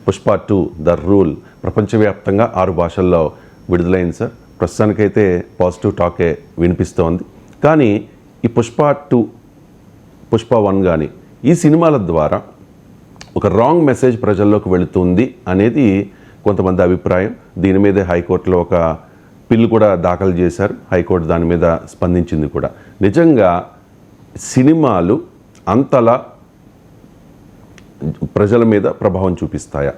Pushpa 2 the rule ప్రపంచవ్యాప్తంగా 6 భాషల్లో విడుదలైంది సార్. ప్రస్తుతానికైతే పాజిటివ్ టాకే వినిపిస్తోంది. కానీ ఈ పుష్ప 2, పుష్ప 1 కానీ ఈ సినిమాల ద్వారా ఒక రాంగ్ మెసేజ్ ప్రజల్లోకి వెళుతుంది అనేది కొంతమంది అభిప్రాయం. దీని మీదే హైకోర్టులో ఒక పిల్లు కూడా దాఖలు చేశారు. హైకోర్టు దాని మీద స్పందించింది కూడా. నిజంగా సినిమాలు అంతలా ప్రజల మీద ప్రభావం చూపిస్తాయా?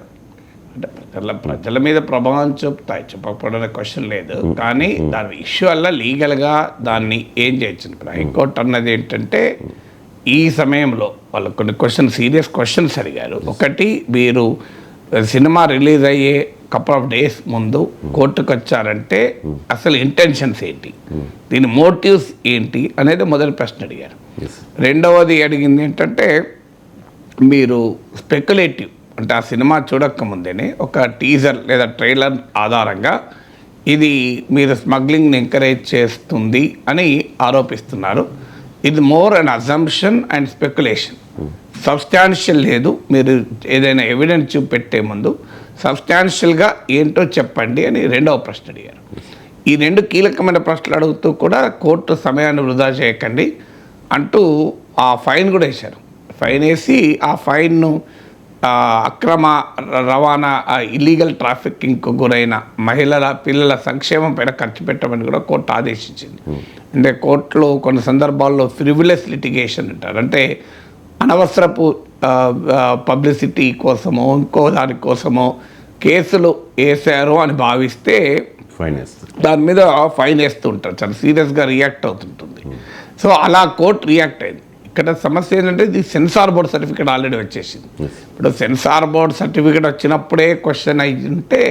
అంటే ప్రజల మీద ప్రభావం చూపుతాయి, చెప్పకపోవడం క్వశ్చన్ లేదు. కానీ దాని ఇష్యూ వల్ల లీగల్గా దాన్ని ఏం చేయొచ్చు. ఇప్పుడు హైకోర్టు అన్నది ఏంటంటే ఈ సమయంలో వాళ్ళు కొన్ని సీరియస్ క్వశ్చన్స్ అడిగారు. ఒకటి, మీరు సినిమా రిలీజ్ అయ్యే కపుల్ ఆఫ్ డేస్ ముందు కోర్టుకు వచ్చారంటే అసలు ఇంటెన్షన్స్ ఏంటి, దీని మోటివ్స్ ఏంటి అనేది మొదటి ప్రశ్న అడిగారు. రెండవది అడిగింది ఏంటంటే మీరు స్పెక్యులేటివ్ అంటే ఆ సినిమా చూడకముందేనే ఒక టీజర్ లేదా ట్రైలర్ ఆధారంగా ఇది మీరు స్మగ్లింగ్ని ఎంకరేజ్ చేస్తుంది అని ఆరోపిస్తున్నారు. ఇది more an assumption and speculation, substantial లేదు. మీరు ఏదైనా ఎవిడెన్స్ చూపెట్టే ముందు సబ్స్టాన్షియల్గా ఏంటో చెప్పండి అని రెండవ ప్రశ్న అడిగారు. ఈ రెండు కీలకమైన ప్రశ్నలు అడుగుతూ కూడా కోర్టు సమయాన్ని వృధా చేయకండి అంటూ ఆ ఫైన్ కూడా వేశారు. ఫైన్ వేసి ఆ ఫైన్ను అక్రమ రవాణా, ఇల్లీగల్ ట్రాఫికింగ్కు గురైన మహిళల పిల్లల సంక్షేమం పైన ఖర్చు పెట్టమని కూడా కోర్టు ఆదేశించింది. అంటే కోర్టులో కొన్ని సందర్భాల్లో ఫ్రివిలస్ లిటిగేషన్ అంటారు, అంటే అనవసరపు పబ్లిసిటీ కోసమో ఇంకో దానికోసమో కేసులు వేసారు అని భావిస్తే దాని మీద ఫైన్ వేస్తూ ఉంటారు, చాలా సీరియస్గా రియాక్ట్ అవుతుంటుంది. సో అలా కోర్టు రియాక్ట్ అయింది. ఇక్కడ సమస్య ఏంటంటే ఇది సెన్సార్ బోర్డ్ సర్టిఫికేట్ ఆల్రెడీ వచ్చేసింది. ఇప్పుడు సెన్సార్ బోర్డ్ సర్టిఫికేట్ వచ్చినప్పుడే క్వశ్చన్ అయింటే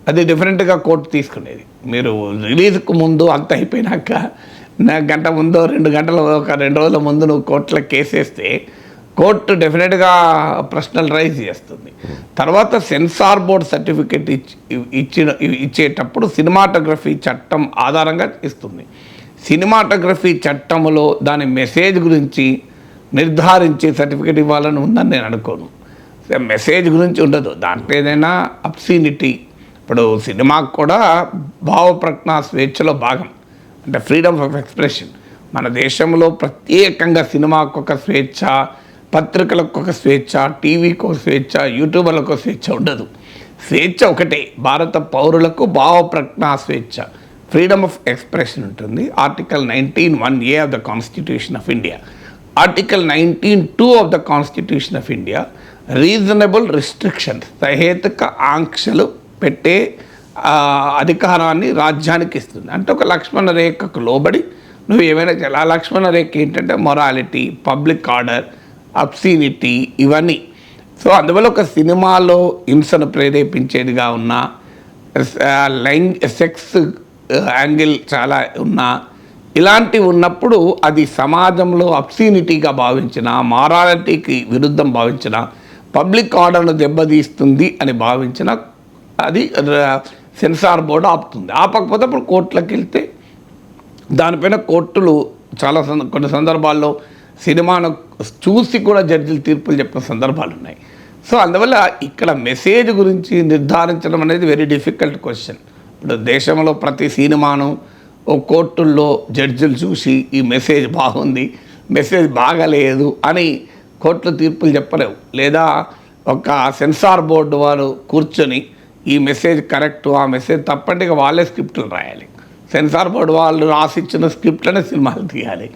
అది డిఫరెంట్గా కోర్టు తీసుకునేది. మీరు రిలీజ్కు ముందు అంత అయిపోయినాక గంట ముందో 2 గంటల ఒక 2 రోజుల ముందు నువ్వు కోర్టులో కేసు వేస్తే కోర్టు డెఫినెట్గా ప్రశ్నలు రైజ్ చేస్తుంది. తర్వాత సెన్సార్ బోర్డ్ సర్టిఫికేట్ ఇచ్చేటప్పుడు సినిమాటోగ్రఫీ చట్టం ఆధారంగా ఇస్తుంది. సినిమాటోగ్రఫీ చట్టంలో దాని మెసేజ్ గురించి నిర్ధారించి సర్టిఫికేట్ ఇవ్వాలని ఉందని నేను అనుకోను. మెసేజ్ గురించి ఉండదు, దాంట్లో ఏదైనా అబ్సీనిటీ. ఇప్పుడు సినిమాకు కూడా భావప్రజ్ఞా స్వేచ్ఛలో భాగం, అంటే ఫ్రీడమ్ ఆఫ్ ఎక్స్ప్రెషన్. మన దేశంలో ప్రత్యేకంగా సినిమాకు ఒక స్వేచ్ఛ, పత్రికలకు ఒక స్వేచ్ఛ, టీవీకి ఒక స్వేచ్ఛ, యూట్యూబర్లకు ఒక స్వేచ్ఛ ఉండదు. స్వేచ్ఛ ఒకటే, భారత పౌరులకు భావప్రజ్ఞా స్వేచ్ఛ, ఫ్రీడమ్ ఆఫ్ ఎక్స్ప్రెషన్ ఉంటుంది. Article 19(1)(a) of the constitution of India, article 19(2) of the constitution of India reasonable restrictions, సహేతుక ఆంక్షలు పెట్టే అధికారాన్ని రాజ్యానికి ఇస్తుంది. అంటే ఒక లక్ష్మణ రేఖకు లోబడి నువ్వు ఏమైనా చాలా లక్ష్మణ రేఖ ఏంటంటే మొరాలిటీ, పబ్లిక్ ఆర్డర్, అబ్సీనిటీ, ఇవన్నీ. సో అందువల్ల ఒక సినిమాలో హింసను ప్రేరేపించేదిగా ఉన్న సెక్స్ యాంగిల్ చాలా ఉన్నా, ఇలాంటివి ఉన్నప్పుడు అది సమాజంలో అబ్సీనిటీగా భావించిన, మారాలిటీకి విరుద్ధం భావించిన, పబ్లిక్ ఆర్డర్ను దెబ్బతీస్తుంది అని భావించిన అది సెన్సార్ బోర్డు ఆపుతుంది. ఆపకపోతే అప్పుడు కోర్టులకు వెళ్తే దానిపైన కోర్టులు చాలా కొన్ని సందర్భాల్లో సినిమాను చూసి కూడా జడ్జిలు తీర్పులు చెప్పిన సందర్భాలు ఉన్నాయి. సో అందువల్ల ఇక్కడ మెసేజ్ గురించి నిర్ధారించడం అనేది వెరీ డిఫికల్ట్ క్వశ్చన్. ఇప్పుడు దేశంలో ప్రతి సినిమాను ఓ కోర్టుల్లో జడ్జిలు చూసి ఈ మెసేజ్ బాగుంది, మెసేజ్ బాగలేదు అని కోర్టులు తీర్పులు చెప్పలేవు. లేదా ఒక సెన్సార్ బోర్డు వారు కూర్చొని ఈ మెసేజ్ కరెక్టు, ఆ మెసేజ్ తప్పంటే ఇక వాళ్ళే స్క్రిప్టులు రాయాలి. సెన్సార్ బోర్డు వాళ్ళు రాసిచ్చిన స్క్రిప్ట్లనే సినిమాలు తీయాలి.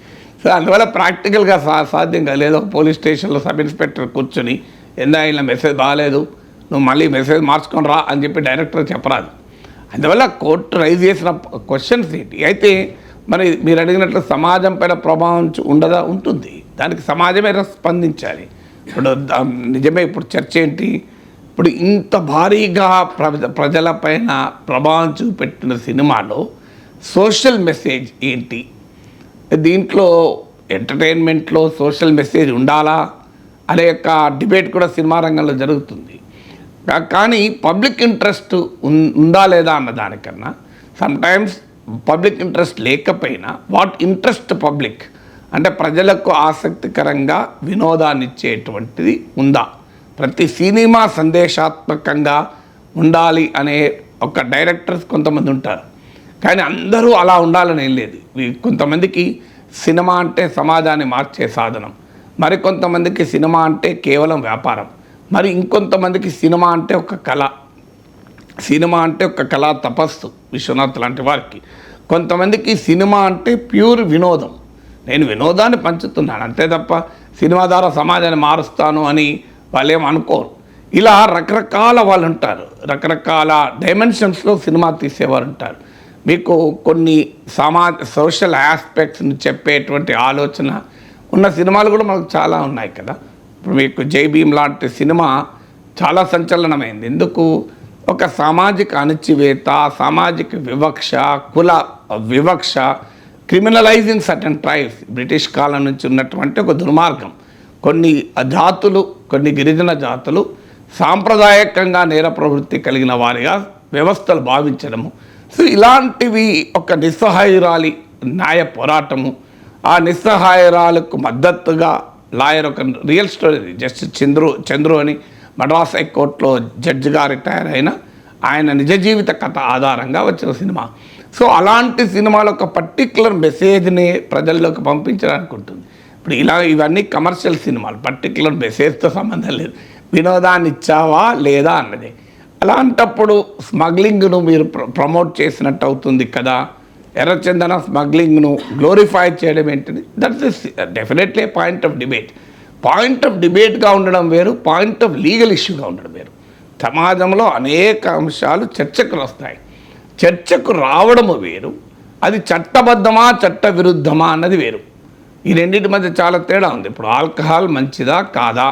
సో అందువల్ల ప్రాక్టికల్గా సాధ్యంగా లేదు. పోలీస్ స్టేషన్లో సబ్ ఇన్స్పెక్టర్ కూర్చొని ఇలా మెసేజ్ బాగాలేదు, నువ్వు మళ్ళీ మెసేజ్ మార్చుకొని రా అని చెప్పి డైరెక్టర్ చెప్పరాదు. అందువల్ల కోర్టు రైజ్ చేసిన క్వశ్చన్స్ ఏంటి? అయితే మరి మీరు అడిగినట్లు సమాజం పైన ప్రభావం ఉండదా? ఉంటుంది. దానికి సమాజమే స్పందించాలి. ఇప్పుడు నిజమే. ఇప్పుడు చర్చ ఏంటి? ఇప్పుడు ఇంత భారీగా ప్రజలపైన ప్రభావం చూపెట్టిన సినిమాలో సోషల్ మెసేజ్ ఏంటి? దీంట్లో ఎంటర్టైన్మెంట్లో సోషల్ మెసేజ్ ఉండాలా అనే యొక్క డిబేట్ కూడా సినిమా రంగంలో జరుగుతుంది. కానీ పబ్లిక్ ఇంట్రెస్ట్ ఉందా లేదా అన్న దానికన్నా సమ్టైమ్స్ పబ్లిక్ ఇంట్రెస్ట్ లేకపోయినా వాట్ ఇంట్రెస్ట్ పబ్లిక్ అంటే ప్రజలకు ఆసక్తికరంగా వినోదాన్ని ఇచ్చేటువంటిది ఉందా? ప్రతి సినిమా సందేశాత్మకంగా ఉండాలి అనే ఒక డైరెక్టర్స్ కొంతమంది ఉంటారు, కానీ అందరూ అలా ఉండాలని ఏం లేదు. కొంతమందికి సినిమా అంటే సమాజాన్ని మార్చే సాధనం, మరి కొంతమందికి సినిమా అంటే కేవలం వ్యాపారం, మరి ఇంకొంతమందికి సినిమా అంటే ఒక కళ, సినిమా అంటే ఒక కళా తపస్సు విశ్వనాథ్ లాంటి వారికి. కొంతమందికి సినిమా అంటే ప్యూర్ వినోదం, నేను వినోదాన్ని పంచుతున్నాను అంతే తప్ప సినిమా ద్వారా సమాజాన్ని మారుస్తాను అని వాళ్ళు ఏం అనుకోరు. ఇలా రకరకాల వాళ్ళు ఉంటారు, రకరకాల డైమెన్షన్స్లో సినిమా తీసేవారు ఉంటారు. మీకు కొన్ని సోషల్ ఆస్పెక్ట్స్ని చెప్పేటువంటి ఆలోచన ఉన్న సినిమాలు కూడా మనకు చాలా ఉన్నాయి కదా. ఇప్పుడు మీకు జై భీమ్ లాంటి సినిమా చాలా సంచలనమైంది. ఎందుకు? ఒక సామాజిక అణచివేత, సామాజిక వివక్ష, కుల వివక్ష, క్రిమినలైజింగ్ సర్టన్ ట్రైబ్స్, బ్రిటిష్ కాలం నుంచి ఉన్నటువంటి ఒక దుర్మార్గం. కొన్ని జాతులు, కొన్ని గిరిజన జాతులు సాంప్రదాయకంగా నేర ప్రవృత్తి కలిగిన వారిగా వ్యవస్థలు భావించడము. సో ఇలాంటివి ఒక నిస్సహాయురాలి న్యాయ పోరాటము, ఆ నిస్సహాయురాలకు మద్దతుగా లాయర్ ఒక రియల్ స్టోరీ, జస్టిస్ చంద్రు అని మద్రాస్ హైకోర్టులో జడ్జిగా రిటైర్ అయిన ఆయన నిజ జీవిత కథ ఆధారంగా వచ్చిన సినిమా. సో అలాంటి సినిమాలు ఒక పర్టిక్యులర్ మెసేజ్ని ప్రజల్లోకి పంపించడానికి ఉంటుంది. ఇప్పుడు ఇవన్నీ కమర్షియల్ సినిమాలు, పర్టిక్యులర్ మెసేజ్తో సంబంధం లేదు, వినోదాన్ని ఇచ్చావా లేదా అన్నది. అలాంటప్పుడు స్మగ్లింగ్ను మీరు ప్రమోట్ చేసినట్టు అవుతుంది కదా. ఎర్రచందన స్మగ్లింగ్ను గ్లోరిఫై చేయడం ఏంటిది? That's definitely point of debate. Point of డిబేట్గా ఉండడం వేరు, పాయింట్ ఆఫ్ లీగల్ ఇష్యూగా ఉండడం వేరు. సమాజంలో అనేక అంశాలు చర్చకు వస్తాయి, చర్చకు రావడము వేరు, అది చట్టబద్ధమా చట్ట విరుద్ధమా అన్నది వేరు. ఈ రెండింటి మధ్య చాలా తేడా ఉంది. ఇప్పుడు ఆల్కహాల్ మంచిదా కాదా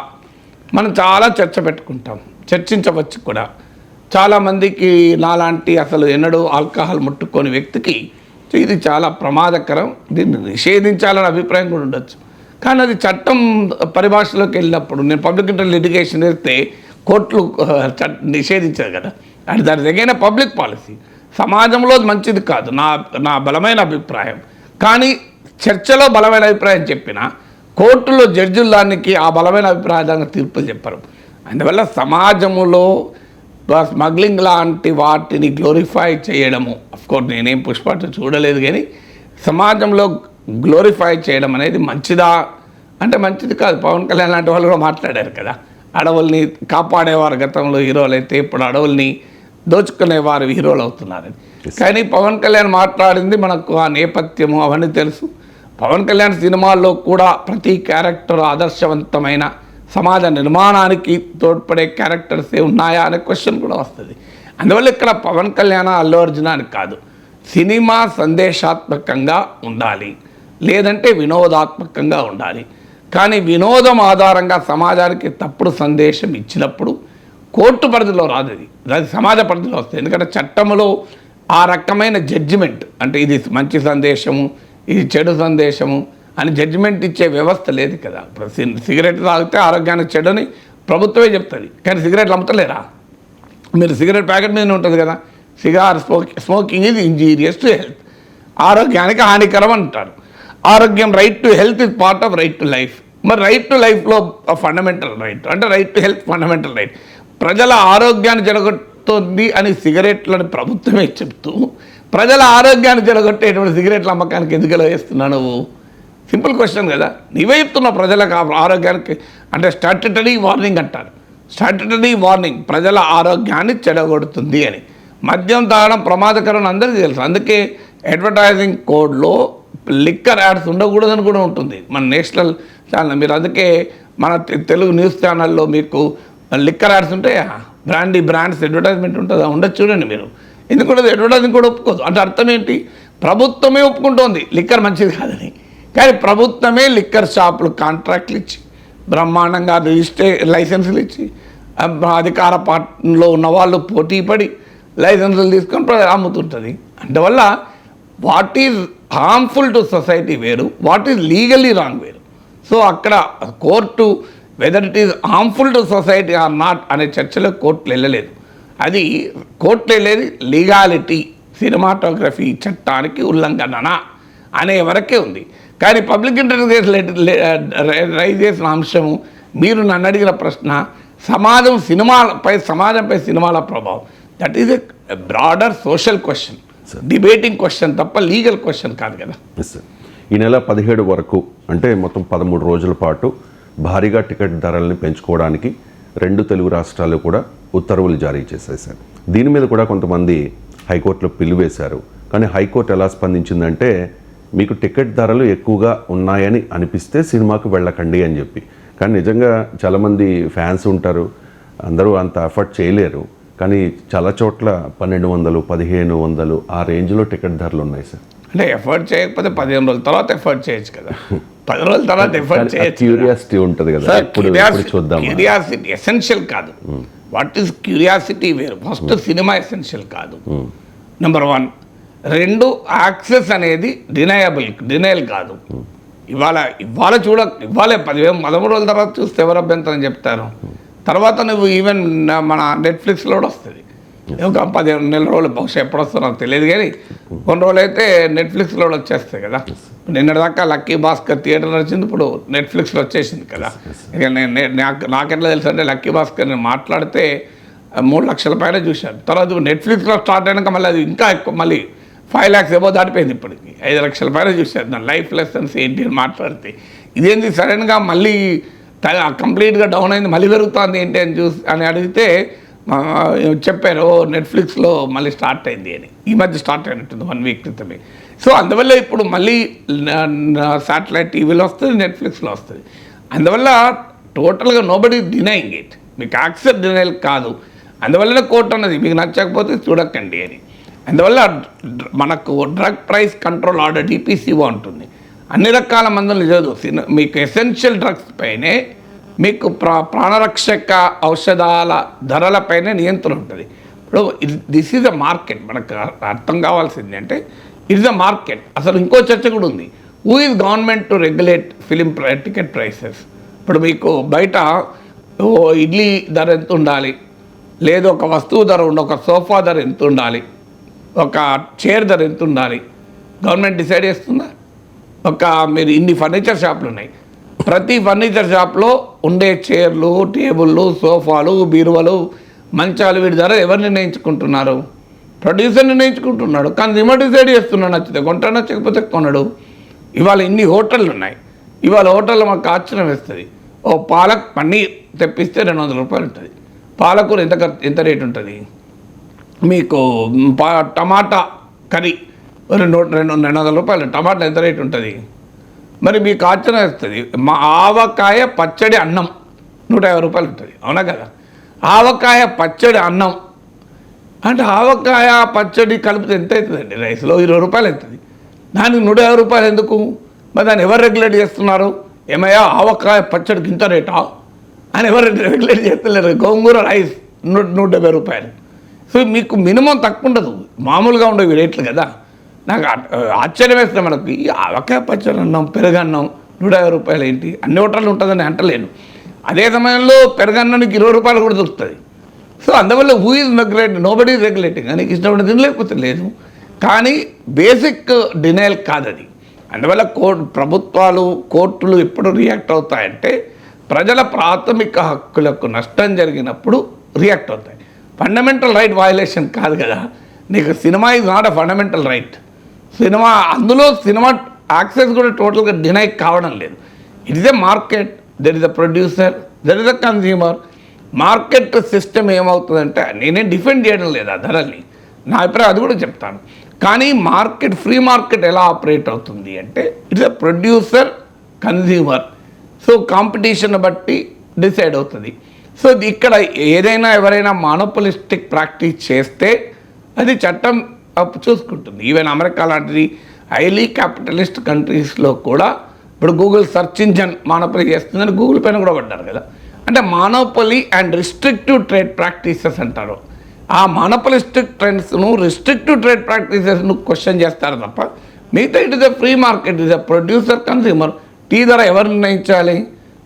మనం చాలా చర్చ పెట్టుకుంటాం, చర్చించవచ్చు కూడా. చాలామందికి నాలాంటి అసలు ఎన్నడూ ఆల్కహాల్ ముట్టుకొని వ్యక్తికి ఇది చాలా ప్రమాదకరం, దీన్ని నిషేధించాలని అభిప్రాయం కూడా ఉండొచ్చు. కానీ అది చట్టం పరిభాషలోకి వెళ్ళినప్పుడు, నేను పబ్లిక్ ఇంట్రెస్ట్ లిటిగేషన్ వేస్తే కోర్టులు నిషేధించారు కదా, అండ్ దాని దగ్గర పబ్లిక్ పాలసీ. సమాజంలో మంచిది కాదు నా బలమైన అభిప్రాయం. కానీ చర్చలో బలమైన అభిప్రాయం చెప్పిన కోర్టులో జడ్జిలు దానికి ఆ బలమైన అభిప్రాయాన్ని తీర్పులు చెప్పరు. అందువల్ల సమాజంలో స్మగ్లింగ్ లాంటి వాటిని గ్లోరిఫై చేయడము, అఫ్కోర్స్ నేనేం పుష్ప చూడలేదు, కానీ సమాజంలో గ్లోరిఫై చేయడం అనేది మంచిదా అంటే మంచిది కాదు. పవన్ కళ్యాణ్ లాంటి వాళ్ళు కూడా మాట్లాడారు కదా, అడవుల్ని కాపాడేవారు గతంలో హీరోలు అయితే ఇప్పుడు అడవుల్ని దోచుకునేవారు హీరోలు అవుతున్నారని. కానీ పవన్ కళ్యాణ్ మాట్లాడింది మనకు ఆ నేపథ్యము అవన్నీ తెలుసు. పవన్ కళ్యాణ్ సినిమాల్లో కూడా ప్రతి క్యారెక్టర్ ఆదర్శవంతమైన సమాజ నిర్మాణానికి తోడ్పడే క్యారెక్టర్స్ ఉన్నాయా అనే క్వశ్చన్ కూడా వస్తుంది. అందువల్ల ఇక్కడ పవన్ కళ్యాణ్ అల్లు అర్జున్ అని కాదు, సినిమా సందేశాత్మకంగా ఉండాలి, లేదంటే వినోదాత్మకంగా ఉండాలి. కానీ వినోదం ఆధారంగా సమాజానికి తప్పుడు సందేశం ఇచ్చినప్పుడు కోర్టు పరిధిలో రాదు, అది సమాజ పరిధిలో వస్తుంది. ఎందుకంటే చట్టంలో ఆ రకమైన జడ్జిమెంట్, అంటే ఇది మంచి సందేశము ఇది చెడు సందేశము అని జడ్జిమెంట్ ఇచ్చే వ్యవస్థ లేదు కదా. ఇప్పుడు సిగరెట్ తాగితే ఆరోగ్యానికి చెడుని ప్రభుత్వమే చెప్తుంది, కానీ సిగరెట్లు అమ్ముతలేరా? మీరు సిగరెట్ ప్యాకెట్ మీద ఉంటుంది కదా, స్మోకింగ్ ఈజ్ ఇంజీరియస్ టు హెల్త్, ఆరోగ్యానికి హానికరం అంటారు. ఆరోగ్యం, right to health is part of right to life. మరి రైట్ టు లైఫ్లో ఫండమెంటల్ రైట్ అంటే right to health fundamental right. ప్రజల ఆరోగ్యాన్ని జరగొడుతుంది అని సిగరెట్లను ప్రభుత్వమే చెప్తూ ప్రజల ఆరోగ్యాన్ని జరగొట్టేటువంటి సిగరెట్ల అమ్మకానికి ఎందుకు వేస్తున్నావు నువ్వు? సింపుల్ క్వశ్చన్ కదా. నీవే చెప్తున్నావు ప్రజలకు ఆరోగ్యానికి, అంటే స్టాట్యుటరీ వార్నింగ్ అంటారు, స్టాట్యుటరీ వార్నింగ్ ప్రజల ఆరోగ్యాన్ని చెడగొడుతుంది అని. మద్యం తాగడం ప్రమాదకరం అందరికీ తెలుసు, అందుకే అడ్వర్టైజింగ్ కోడ్లో లిక్కర్ యాడ్స్ ఉండకూడదని కూడా ఉంటుంది మన నేషనల్ ఛానల్. మీరు అందుకే మన తెలుగు న్యూస్ ఛానల్లో మీకు లిక్కర్ యాడ్స్ ఉంటాయా, బ్రాండ్స్ అడ్వర్టైజ్మెంట్ ఉంటుందా? ఉండదు. చూడండి మీరు, ఎందుకంటే అడ్వర్టైజింగ్ కూడా ఒప్పుకోదు. అంటే అర్థం ఏంటి? ప్రభుత్వమే ఒప్పుకుంటోంది లిక్కర్ మంచిది కాదని, కానీ ప్రభుత్వమే లిక్కర్ షాపులు కాంట్రాక్ట్లు ఇచ్చి బ్రహ్మాండంగా లైసెన్సులు ఇచ్చి అధికార పార్టీలో ఉన్న వాళ్ళు పోటీ పడి లైసెన్సులు తీసుకొని అమ్ముతుంటుంది. అందువల్ల what is harmful to society వేరు, వాట్ ఈజ్ లీగల్లీ రాంగ్ వేరు. సో అక్కడ court whether it is harmful to society or not అనే చర్చలో కోర్టులు వెళ్ళలేదు. అది కోర్టులు వెళ్ళేది లీగాలిటీ, సినిమాటోగ్రఫీ చట్టానికి ఉల్లంఘన అనే వరకే ఉంది. కానీ పబ్లిక్ ఇంటరెస్ట్ రైజ్ చేసిన అంశము, మీరు నన్ను అడిగిన ప్రశ్న సమాజంపై సినిమాల ప్రభావం. That is a broader social question, debating question తప్ప లీగల్ క్వశ్చన్ కాదు కదా. Yes sir. ఈ నెల 17 వరకు అంటే మొత్తం 13 రోజుల పాటు భారీగా టికెట్ ధరల్ని పెంచుకోవడానికి 2 తెలుగు రాష్ట్రాలు కూడా ఉత్తర్వులు జారీ చేశాయి సార్. దీని మీద కూడా కొంతమంది హైకోర్టులో పిలువేశారు. కానీ హైకోర్టు ఎలా స్పందించిందంటే మీకు టికెట్ ధరలు ఎక్కువగా ఉన్నాయని అనిపిస్తే సినిమాకు వెళ్ళకండి అని చెప్పి. కానీ నిజంగా చాలామంది ఫ్యాన్స్ ఉంటారు, అందరూ అంత ఎఫర్ట్ చేయలేరు. కానీ చాలా చోట్ల 1200, 1500 ఆ రేంజ్లో టికెట్ ధరలు ఉన్నాయి సార్. అంటే ఎఫర్ట్ చేయకపోతే 15 రోజుల తర్వాత ఎఫర్ట్ చేయొచ్చు కదా, 10 రోజుల తర్వాత ఎఫర్ట్ చేయొచ్చు. క్యూరియాసిటీ ఉంటుంది కదా, ఇప్పుడు చూద్దాం. క్యూరియాసిటీ ఎసెన్షియల్ కాదు. వాట్ ఈస్ క్యూరియాసిటీ వేరు. ఫస్ట్ సినిమా ఎసెన్షియల్ కాదు, నెంబర్ 1. 2 యాక్సెస్ అనేది డినయల్ కాదు. ఇవాళ ఇవాళ 13 రోజుల తర్వాత చూస్తే ఎవరు అభ్యంతరం చెప్తారు? తర్వాత నువ్వు ఈవెన్ మన నెట్ఫ్లిక్స్లో కూడా వస్తుంది. ఒక 15 నెల రోజులు, బహుశా ఎప్పుడు వస్తుందో నాకు తెలియదు, కానీ కొన్ని రోజులు అయితే నెట్ఫ్లిక్స్లో కూడా వచ్చేస్తాయి కదా. నిన్నటిదాకా లక్కీ భాస్కర్ థియేటర్ వచ్చింది, ఇప్పుడు నెట్ఫ్లిక్స్లో వచ్చేసింది కదా. ఇక నాకెట్లా తెలుసు అంటే లక్కీ భాస్కర్ నేను మాట్లాడితే 3 లక్షల పైన చూశాను. తర్వాత నెట్ఫ్లిక్స్లో స్టార్ట్ అయినాక మళ్ళీ అది ఇంకా ఎక్కువ, మళ్ళీ 5 lakhs ఏమో దాటిపోయింది. ఇప్పటికి 5 లక్షల పైన చూశాను. దాని లైఫ్ లెసన్స్ ఏంటి అని మాట్లాడితే ఇదేంటి సడన్గా మళ్ళీ కంప్లీట్గా డౌన్ అయింది, మళ్ళీ పెరుగుతుంది ఏంటి అని అడిగితే చెప్పారు నెట్ఫ్లిక్స్లో మళ్ళీ స్టార్ట్ అయింది అని. ఈ మధ్య స్టార్ట్ అయినట్టుంది 1 week క్రితమే. సో అందువల్ల ఇప్పుడు మళ్ళీ శాటిలైట్ టీవీలో వస్తుంది, నెట్ఫ్లిక్స్లో వస్తుంది. అందువల్ల టోటల్గా నోబడీ డినైయింగ్ ఇట్. మీకు యాక్సెస్ డినైల్ కాదు. అందువల్లనే కోర్టు అన్నది మీకు నచ్చకపోతే చూడకండి అని. అందువల్ల మనకు drug price control order DPCO ఉంటుంది. అన్ని రకాల మందులు లేదు, మీకు ఎసెన్షియల్ డ్రగ్స్ పైనే మీకు ప్రాణరక్షక ఔషధాల ధరలపైనే నియంత్రణ ఉంటుంది. ఇప్పుడు దిస్ ఈజ్ అ మార్కెట్. మనకు అర్థం కావాల్సింది అంటే ఇట్స్ అ మార్కెట్. అసలు ఇంకో చర్చ కూడా ఉంది, who is government to regulate film ticket prices. ఇప్పుడు మీకు బయట ఇడ్లీ ధర ఎంత ఉండాలి, లేదు ఒక వస్తువు ధర ఉండాలి, ఒక సోఫా ధర ఎంత ఉండాలి, ఒక చైర్ ధర ఎంత ఉండాలి, గవర్నమెంట్ డిసైడ్ చేస్తుందా? మీరు ఇన్ని ఫర్నిచర్ షాపులు ఉన్నాయి, ప్రతి ఫర్నిచర్ షాప్లో ఉండే చైర్లు, టేబుళ్ళు, సోఫాలు, బీరువలు, మంచాలు, వీటి ధర ఎవరు నిర్ణయించుకుంటున్నారు? ప్రొడ్యూసర్ నిర్ణయించుకుంటున్నాడు. కన్స్యూమర్ డిసైడ్ చేస్తున్నాడు, నచ్చితే కొంటాడు, నచ్చకపోతే కొనడు. ఇవాళ ఇన్ని హోటళ్ళు ఉన్నాయి. ఇవాళ హోటల్లో మాకు ఆశ్చర్యం వేస్తుంది. పాలక్ పన్నీర్ తెప్పిస్తే 200 రూపాయలు ఉంటుంది. పాలకూర ఎంత రేటు ఉంటుంది? మీకు టమాటా కర్రీ 200 రూపాయలు. టమాటా ఎంత రేటు ఉంటుంది? మరి మీకు ఆశ్చర్యం వేస్తుంది. మా ఆవకాయ పచ్చడి అన్నం 150 రూపాయలు ఉంటుంది, అవునా కదా? ఆవకాయ పచ్చడి అన్నం అంటే ఆవకాయ పచ్చడి కలిపితే ఎంత అవుతుందండి? రైస్లో 20 రూపాయలు అవుతుంది. దానికి 150 రూపాయలు ఎందుకు? మరి దాన్ని ఎవరు రెగ్యులేట్ చేస్తున్నారు? ఏమయ్యా ఆవకాయ పచ్చడికి ఇంత రేటా అని ఎవరు రెగ్యులేట్ చేస్తలేరు. గోంగూర రైస్ 170 రూపాయలు. సో మీకు మినిమం తక్కువ ఉండదు, మామూలుగా ఉండేవి రేట్లు కదా. నాకు ఆశ్చర్యం వేస్తుంది. మనకు ఈ ఆవకాయ పచ్చడి అన్నం, పెరుగన్నం 150 రూపాయలు ఏంటి? అన్ని హోటళ్ళు ఉంటుందని అంటలేను. అదే సమయంలో పెరుగన్నానికి 20 రూపాయలు కూడా దొరుకుతుంది. సో అందువల్ల who is regulating? Nobody is regulating. నీకు ఇష్టపడి తినలేకపోతే లేదు, కానీ బేసిక్ డినైల్ కాదు అది. అందువల్ల ప్రభుత్వాలు, కోర్టులు ఎప్పుడు రియాక్ట్ అవుతాయంటే ప్రజల ప్రాథమిక హక్కులకు నష్టం జరిగినప్పుడు రియాక్ట్ అవుతాయి. ఫండమెంటల్ రైట్ వయలేషన్ కాదు కదా. నీకు cinema is not a fundamental right. అందులో సినిమా యాక్సెస్ కూడా టోటల్గా డినై కావడం లేదు. It is a market, there is a producer, there is a consumer. Market system ఏమవుతుందంటే, నేనేం డిఫెండ్ చేయడం లేదు ఆ ధరల్ని, నా అభిప్రాయం అది కూడా చెప్తాను. కానీ మార్కెట్, ఫ్రీ మార్కెట్ ఎలా ఆపరేట్ అవుతుంది అంటే it's a producer, consumer. So competition బట్టి డిసైడ్ అవుతుంది. సో ఇక్కడ ఏదైనా ఎవరైనా మానోపలిస్టిక్ ప్రాక్టీస్ చేస్తే అది చట్టం చూసుకుంటుంది. ఈవెన్ అమెరికా లాంటిది హైలీ క్యాపిటలిస్ట్ కంట్రీస్లో కూడా ఇప్పుడు గూగుల్ సెర్చ్ ఇంజన్ మానోపలి చేస్తుందని గూగుల్ పైన కూడా పడ్డారు కదా. అంటే monopoly and restrictive trade practices అంటారు. ఆ మానోపలిస్టిక్ ట్రెండ్స్ను, రిస్ట్రిక్టివ్ ట్రేడ్ ప్రాక్టీసెస్ను క్వశ్చన్ చేస్తారు తప్ప మిగతా it is a free market, is a producer, consumer. Tea ధర ఎవరు నిర్ణయించాలి?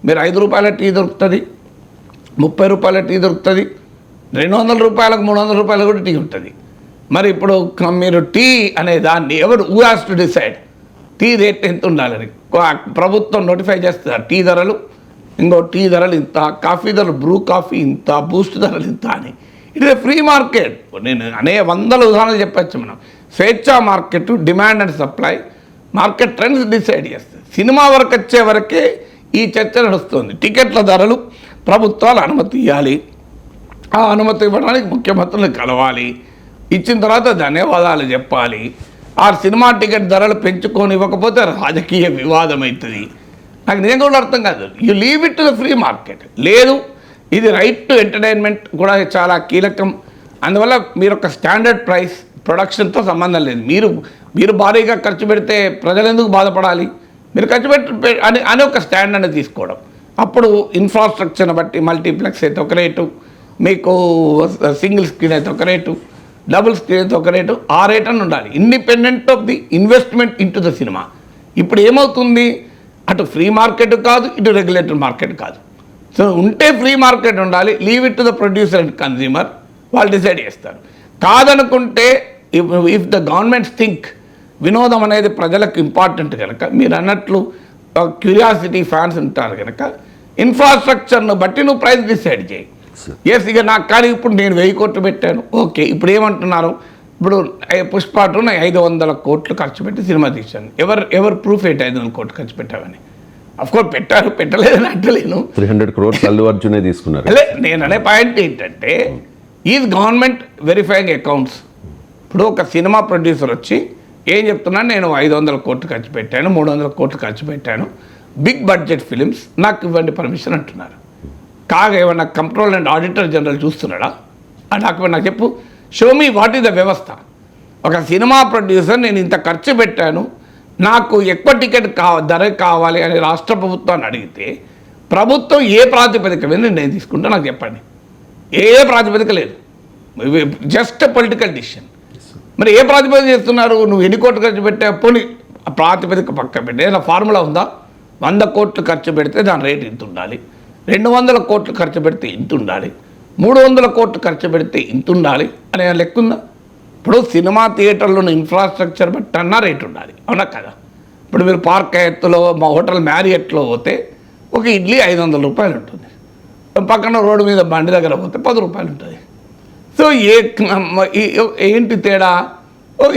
మీరు 5 రూపాయల టీ దొరుకుతుంది, 30 రూపాయల టీ దొరుకుతుంది, 200 రూపాయలకు 300 రూపాయలు కూడా టీ ఉంటుంది. మరి ఇప్పుడు మీరు టీ అనే దాన్ని ఎవరు, who has to decide tea rate ఎంత ఉండాలని? ప్రభుత్వం నోటిఫై చేస్తారు టీ ధరలు. ఇంకో టీ ధరలు ఇంత, కాఫీ ధరలు, బ్రూ కాఫీ ఇంత, బూస్ట్ ధరలు ఇంత అని. It is free market. నేను వందల ఉదాహరణలు చెప్పచ్చు. మనం స్వేచ్ఛా market, demand and supply, market trends decide చేస్తుంది. సినిమా వరకు వచ్చే వరకే ఈ చర్చ నడుస్తుంది. టికెట్ల ధరలు ప్రభుత్వాలు అనుమతి ఇవ్వాలి, ఆ అనుమతి ఇవ్వడానికి ముఖ్యమంత్రులు కలవాలి, ఇచ్చిన తర్వాత ధన్యవాదాలు చెప్పాలి. ఆ సినిమా టికెట్ ధరలు పెంచుకొని ఇవ్వకపోతే రాజకీయ వివాదం అవుతుంది. నాకు నేను కూడా అర్థం కాదు. You leave it to the free market. లేదు, ఇది రైట్ టు ఎంటర్టైన్మెంట్ కూడా చాలా కీలకం. అందువల్ల మీరు ఒక స్టాండర్డ్ ప్రైస్, ప్రొడక్షన్తో సంబంధం లేదు. మీరు భారీగా ఖర్చు పెడితే ప్రజలు ఎందుకు బాధపడాలి? మీరు ఖర్చు అని ఒక స్టాండర్డ్ తీసుకోవడం. అప్పుడు ఇన్ఫ్రాస్ట్రక్చర్ని బట్టి మల్టీప్లెక్స్ అయితే ఒక రేటు, మీకు సింగిల్ స్క్రీన్ అయితే ఒక రేటు, డబుల్ స్క్రీన్ అయితే ఒక రేటు, ఆ రేట్ అని ఉండాలి. Independent of the investment in to the cinema. ఇప్పుడు ఏమవుతుంది, అటు ఫ్రీ మార్కెట్ కాదు, ఇటు రెగ్యులేటెడ్ మార్కెట్ కాదు. సో ఉంటే ఫ్రీ మార్కెట్ ఉండాలి, leave it to the producer and consumer, వాళ్ళు డిసైడ్ చేస్తారు. కాదనుకుంటే ఇఫ్ ద గవర్నమెంట్స్ థింక్ వినోదం అనేది ప్రజలకు ఇంపార్టెంట్ కనుక, మీరు అన్నట్లు క్యూరియాసిటీ ఫ్యాన్స్ ఉంటారు కనుక, ఇన్ఫ్రాస్ట్రక్చర్ను బట్టి నువ్వు ప్రైస్ డిసైడ్ చేయి. ఎస్, ఇక నాకు కానీ ఇప్పుడు నేను 1000 కోట్లు పెట్టాను, ఓకే. ఇప్పుడు ఏమంటున్నారు, ఇప్పుడు పుష్ప 2 నేను 500 కోట్లు ఖర్చు పెట్టి సినిమా తీశాను. ఎవరు ప్రూఫ్ ఏంటి 500 కోట్లు ఖర్చు పెట్టామని? అఫ్కోర్స్ పెట్టారు, పెట్టలేదని అంటలేను. 300 crores అల్లు అర్జునే తీసుకున్నారు. అదే నేను అనే పాయింట్ ఏంటంటే, ఈజ్ గవర్నమెంట్ వెరిఫైయింగ్ అకౌంట్స్. ఇప్పుడు ఒక సినిమా ప్రొడ్యూసర్ వచ్చి ఏం చెప్తున్నాను, నేను 500 కోట్లు ఖర్చు పెట్టాను, 300 కోట్లు ఖర్చు పెట్టాను, బిగ్ బడ్జెట్ ఫిలిమ్స్, నాకు ఇవ్వండి పర్మిషన్ అంటున్నారు. కాగా ఏమన్నా కంట్రోల్ అండ్ ఆడిటర్ జనరల్ చూస్తున్నాడా? ఆ డాక్యుమెంట్ నాకు చెప్పు, show me what is the వ్యవస్థ. ఒక సినిమా ప్రొడ్యూసర్ నేను ఇంత ఖర్చు పెట్టాను, నాకు ఎక్కువ టికెట్ ధర కావాలి అని రాష్ట్ర ప్రభుత్వాన్ని అడిగితే, ప్రభుత్వం ఏ ప్రాతిపదిక మీద నేను తీసుకుంటా నాకు చెప్పండి. ఏ ప్రాతిపదిక లేదు, జస్ట్ పొలిటికల్ డిసిషన్. మరి ఏ ప్రాతిపదిక చేస్తున్నారు? నువ్వు ఎన్ని కోట్లు ఖర్చు పెట్టా, పోనీ ఆ ప్రాతిపదిక పక్క పెట్టి ఏదైనా ఫార్ములా ఉందా? 100 కోట్లు ఖర్చు పెడితే దాని రేటు ఇంత ఉండాలి, 200 కోట్లు ఖర్చు పెడితే ఇంత ఉండాలి, 300 కోట్లు ఖర్చు పెడితే ఇంత ఉండాలి అనే లెక్క ఉందా? ఇప్పుడు సినిమా థియేటర్లోని ఇన్ఫ్రాస్ట్రక్చర్ బట్టి అన్నా రేటు ఉండాలి, అవునా కదా? ఇప్పుడు మీరు పార్క్ ఎత్తులో, మా హోటల్ మ్యారియట్లో పోతే ఒక ఇడ్లీ 500 రూపాయలు ఉంటుంది, పక్కన రోడ్డు మీద బండి దగ్గర పోతే 10 రూపాయలు ఉంటుంది. సో ఏంటి తేడా?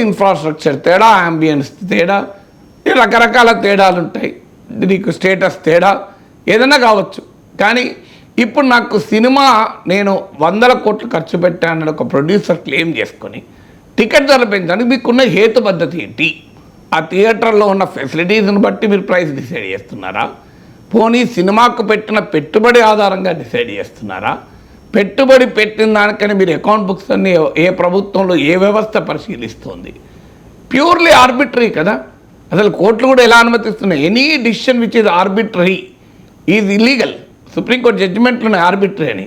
ఇన్ఫ్రాస్ట్రక్చర్ తేడా, అంబియన్స్ తేడా, రకరకాల తేడాలు ఉంటాయి. నీకు స్టేటస్ తేడా ఏదైనా కావచ్చు. కానీ ఇప్పుడు నాకు సినిమా నేను 100 కోట్లు ఖర్చు పెట్టానని ఒక ప్రొడ్యూసర్ క్లెయిమ్ చేసుకొని టికెట్ ధర పెంచడానికి మీకున్న హేతు పద్ధతి ఏంటి? ఆ థియేటర్లో ఉన్న ఫెసిలిటీస్ని బట్టి మీరు ప్రైస్ డిసైడ్ చేస్తున్నారా? పోనీ సినిమాకు పెట్టిన పెట్టుబడి ఆధారంగా డిసైడ్ చేస్తున్నారా? పెట్టుబడి పెట్టిన దానికని మీరు అకౌంట్ బుక్స్ అన్ని ఏ ప్రభుత్వంలో ఏ వ్యవస్థ పరిశీలిస్తుంది? ప్యూర్లీ ఆర్బిటరీ కదా. అసలు కోర్టులు కూడా ఎలా అనుమతిస్తున్నాయి? Any decision which is arbitrary is illegal. Supreme court జడ్జిమెంట్లోనే ఆర్బిటరీ అని,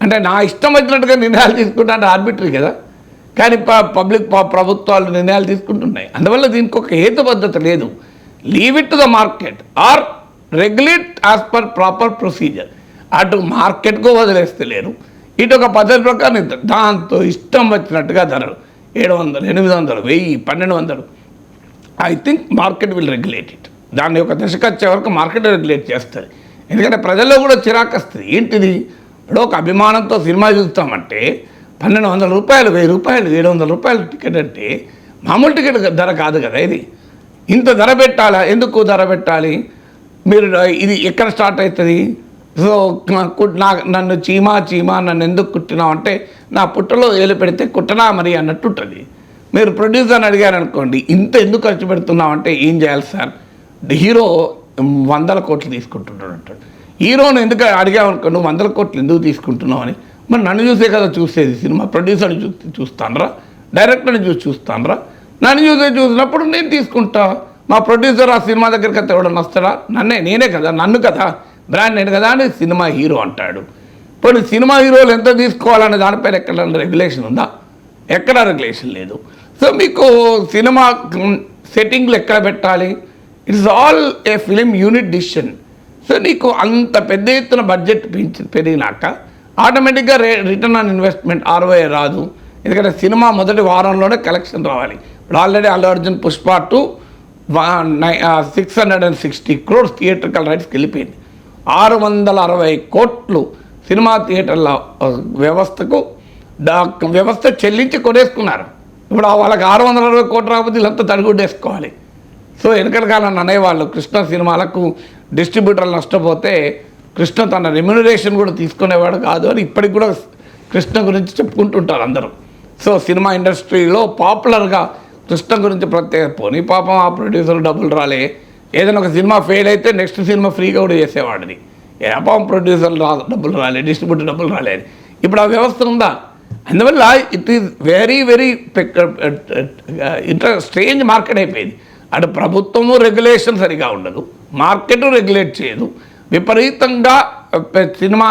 అంటే నా ఇష్టం వచ్చినట్టుగా నిర్ణయాలు తీసుకుంటా అంటే ఆర్బిటరీ కదా. కానీ పబ్లిక్ ప్రభుత్వాలు నిర్ణయాలు తీసుకుంటున్నాయి. అందువల్ల దీనికి ఒక హేతుబద్ధత లేదు. Leave it to the market or regulate as per proper procedure. అటు మార్కెట్కు వదిలేస్తలేరు, ఇటు ఒక పద్ధతి ప్రకారం దాంతో ఇష్టం వచ్చినట్టుగా ధరలు 700, 800, 1000, 1200. I think market will regulate it. దాన్ని ఒక దశకు వచ్చే వరకు మార్కెట్ రెగ్యులేట్ చేస్తుంది. ఎందుకంటే ప్రజల్లో కూడా చిరాకు వస్తుంది. ఏంటిది, ఇప్పుడు ఒక అభిమానంతో సినిమా చూస్తామంటే 1200 రూపాయలు, 1000 రూపాయలు, 700 రూపాయలు టికెట్ అంటే మామూలు టికెట్ ధర కాదు కదా. ఇది ఇంత ధర పెట్టాలా? ఎందుకు ధర పెట్టాలి? మీరు ఇది ఎక్కడ స్టార్ట్ అవుతుంది? సో నన్ను చీమా నన్ను ఎందుకు కుట్టినావు అంటే, నా పుట్టలో ఏలు పెడితే కుట్టనా మరి అన్నట్టు ఉంటుంది. మీరు ప్రొడ్యూసర్ని అడిగారు అనుకోండి, ఇంత ఎందుకు ఖర్చు పెడుతున్నావు అంటే, ఏం చేయాలి సార్, హీరో 100 కోట్లు తీసుకుంటున్నాడు అంటాడు. హీరోని ఎందుకు అడిగామనుకో, నువ్వు 100 కోట్లు ఎందుకు తీసుకుంటున్నావు అని. మరి నన్ను చూసే కదా చూసేది సినిమా. ప్రొడ్యూసర్ని చూస్తానరా, డైరెక్టర్ని చూస్తానరా? నన్ను చూసినప్పుడు నేను తీసుకుంటా. మా ప్రొడ్యూసర్ ఆ సినిమా దగ్గరికి అయితే ఎవడన్నా వస్తాడా? నేనే కదా, నన్ను కదా, బ్రాండ్ నేను కదా అని సినిమా హీరో అంటాడు. ఇప్పుడు సినిమా హీరోలు ఎంత తీసుకోవాలనే దానిపైన ఎక్కడ రెగ్యులేషన్ ఉందా? ఎక్కడ రెగ్యులేషన్ లేదు. సో మీకు సినిమా సెట్టింగ్లు ఎక్కడ పెట్టాలి? It's all A film unit decision. So నీకు అంత పెద్ద ఎత్తున బడ్జెట్ పెరిగినాక ఆటోమేటిక్గా రిటర్న్ ఆన్ ఇన్వెస్ట్మెంట్ ROI రాదు. ఎందుకంటే సినిమా మొదటి వారంలోనే కలెక్షన్ రావాలి. ఇప్పుడు already Allu Arjun Pushpa 2 660 crores theatrical రైట్స్కి వెళ్ళిపోయింది. 660 కోట్లు సినిమా థియేటర్ల వ్యవస్థ చెల్లించి కొనేసుకున్నారు. ఇప్పుడు వాళ్ళకి 660 కోట్లు రాకపోతే వీళ్ళంతా తడిగుడ్డేసుకోవాలి. సో వెనకటికాలం అనేవాళ్ళు కృష్ణ సినిమాలకు డిస్ట్రిబ్యూటర్లు నష్టపోతే కృష్ణ తన రెమ్యునరేషన్ కూడా తీసుకునేవాడు కాదు అని ఇప్పటికి కూడా కృష్ణ గురించి చెప్పుకుంటుంటారు అందరూ. సో సినిమా ఇండస్ట్రీలో పాపులర్గా కృష్ణ గురించి ప్రత్యేక పోనీ పాపం ఆ ప్రొడ్యూసర్ డబ్బులు రాలే, ఏదైనా ఒక సినిమా ఫెయిల్ అయితే నెక్స్ట్ సినిమా ఫ్రీగా కూడా చేసేవాడిని. పాపం ప్రొడ్యూసర్లు డబ్బులు రాలే, డిస్ట్రిబ్యూటర్ డబ్బులు రాలేదు. ఇప్పుడు ఆ వ్యవస్థ ఉందా? అందువల్ల it is very very strange market అయిపోయింది. అటు ప్రభుత్వము రెగ్యులేషన్ సరిగా ఉండదు, మార్కెట్ రెగ్యులేట్ చేయదు, విపరీతంగా సినిమా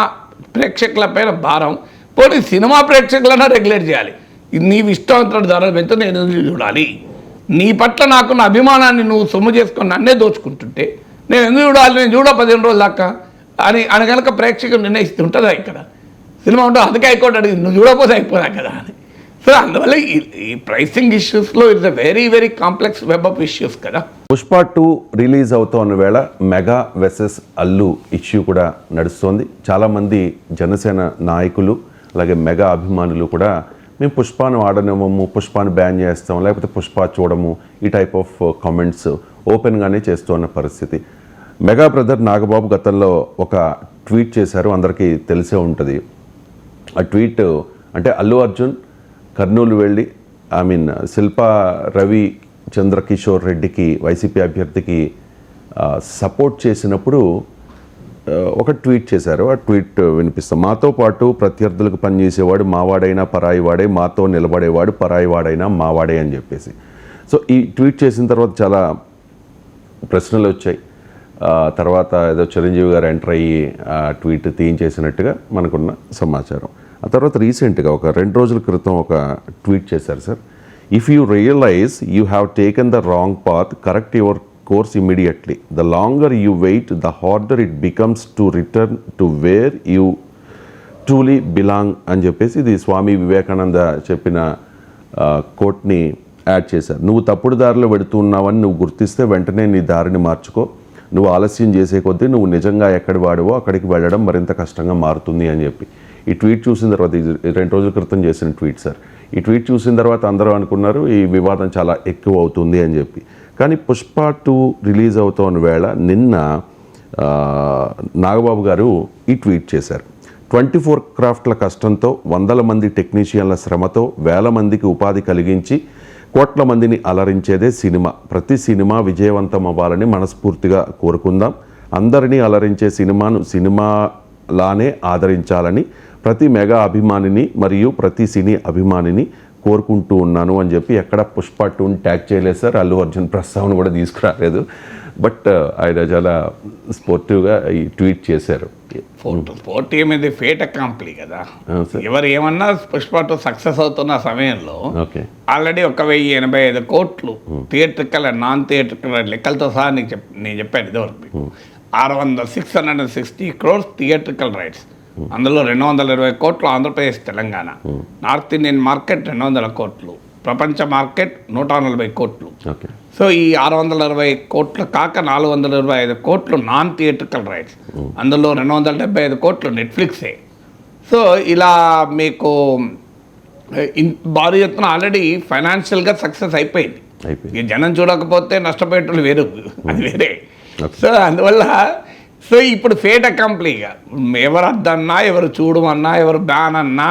ప్రేక్షకులపైన భారం. పోనీ సినిమా ప్రేక్షకులన్నా రెగ్యులేట్ చేయాలి. నీవు ఇష్టవంతుడు ధరలు పెంచు, నేను చూడాలి. నీ పట్ల నాకున్న అభిమానాన్ని నువ్వు సొమ్ము చేసుకొని నన్నే దోచుకుంటుంటే నేను ఎందుకు చూడాలి? నేను చూడ 15 రోజుల దాకా అని కనుక ప్రేక్షకులు నిర్ణయిస్తూ ఉంటుందా? ఇక్కడ సినిమా ఉంటుంది, అందుకే హైకోర్టు అడిగింది, నువ్వు చూడకపోతే అయిపోదా కదా అని. సో అందువల్ల ఈ ప్రైసింగ్ ఇష్యూస్లో it's a very very complex web of issues కదా. పుష్ప 2 రిలీజ్ అవుతున్న వేళ మెగా వెసెస్ అల్లు ఇష్యూ కూడా నడుస్తోంది. చాలామంది జనసేన నాయకులు అలాగే మెగా అభిమానులు కూడా మేము పుష్పాను ఆడనివ్వము, పుష్పాను బ్యాన్ చేస్తాం, లేకపోతే పుష్ప చూడము, ఈ టైప్ ఆఫ్ కామెంట్స్ ఓపెన్గానే చేస్తున్న పరిస్థితి. మెగా బ్రదర్ నాగబాబు గతంలో ఒక ట్వీట్ చేశారు, అందరికీ తెలిసే ఉంటుంది. ఆ ట్వీట్ అంటే అల్లు అర్జున్ కర్నూలు వెళ్ళి శిల్పా రవి చంద్రకిషోర్ రెడ్డికి వైసీపీ అభ్యర్థికి సపోర్ట్ చేసినప్పుడు ఒక ట్వీట్ చేశారు. ఆ ట్వీట్ వినిపిస్తాం. మాతో పాటు ప్రత్యర్థులకు పనిచేసేవాడు మావాడైనా పరాయివాడే, మాతో నిలబడేవాడు పరాయివాడైనా మావాడే అని చెప్పేసి. సో ఈ ట్వీట్ చేసిన తర్వాత చాలా ప్రశ్నలు వచ్చాయి. తర్వాత ఏదో చిరంజీవి గారు ఎంటర్ అయ్యి ఆ ట్వీట్ తీయించేసినట్టుగా మనకున్న సమాచారం. ఆ తర్వాత రీసెంట్గా ఒక 2 రోజుల క్రితం ఒక ట్వీట్ చేశారు sir. If you realise you have taken the wrong path, correct your course immediately. The longer you wait, the harder it becomes to return to where you truly belong అని చెప్పేసి ఇది స్వామి వివేకానంద చెప్పిన కోట్ని యాడ్ చేశారు. నువ్వు తప్పుడు దారిలో వెడుతున్నావని నువ్వు గుర్తిస్తే వెంటనే నీ దారిని మార్చుకో. నువ్వు ఆలస్యం చేసే కొద్దీ నువ్వు నిజంగా ఎక్కడి వాడివో అక్కడికి వెళ్ళడం మరింత కష్టంగా మారుతుంది అని చెప్పి ఈ ట్వీట్ చూసిన తర్వాత, 2 రోజుల క్రితం చేసిన ట్వీట్ సార్. ఈ ట్వీట్ చూసిన తర్వాత అందరూ అనుకున్నారు ఈ వివాదం చాలా ఎక్కువ అవుతుంది అని చెప్పి. కానీ పుష్ప 2 రిలీజ్ అవుతున్న వేళ నిన్న నాగబాబు గారు ఈ ట్వీట్ చేశారు. 24 క్రాఫ్ట్ల కష్టంతో, 100 మంది టెక్నీషియన్ల శ్రమతో, 1000 మందికి ఉపాధి కలిగించి కోట్ల మందిని అలరించేదే సినిమా. ప్రతి సినిమా విజయవంతం అవ్వాలని మనస్ఫూర్తిగా కోరుకుందాం. అందరినీ అలరించే సినిమాను సినిమాలానే ఆదరించాలని ప్రతి మెగా అభిమానిని మరియు ప్రతి సినీ అభిమానిని కోరుకుంటూ ఉన్నాను అని చెప్పి ఎక్కడ పుష్ప 2ని ట్యాగ్ చేయలేదు సార్. అల్లు అర్జున్ ప్రస్తావన కూడా తీసుకురాలేదు. బట్ ఆయన చాలా స్పోర్టివ్గా ఈ ట్వీట్ చేశారు. పోటీ మీద ఫేట్ అకాంప్లీ కదా, ఎవరు ఏమన్నా పుష్ప 2 సక్సెస్ అవుతున్న సమయంలో ఆల్రెడీ 1085 కోట్లు థియేట్రికల్ అండ్ నాన్ థియేట్రికల్ లెక్కలతో సహా నేను చెప్పాను ఇదివరకు 660 crores థియేట్రికల్ రైట్స్, అందులో 220 కోట్లు Andhra Pradesh Telangana, north Indian market 200 కోట్లు, ప్రపంచ మార్కెట్ 140 కోట్లు. సో ఈ 620 కోట్లు కాక 425 కోట్లు నాన్ థియేట్రికల్ రైట్స్, అందులో 275 కోట్లు నెట్ఫ్లిక్సే. సో ఇలా మీకు భారీ ఎత్తున ఆల్రెడీ ఫైనాన్షియల్గా సక్సెస్ అయిపోయింది. ఈ జనం చూడకపోతే నష్టపోయేటోళ్ళు వేరు, అది వేరే. సో అందువల్ల సో ఇప్పుడు ఫేట్ అకంప్లీగా ఎవరు అద్దన్నా, ఎవరు చూడమన్నా, ఎవరు బ్యాన్ అన్నా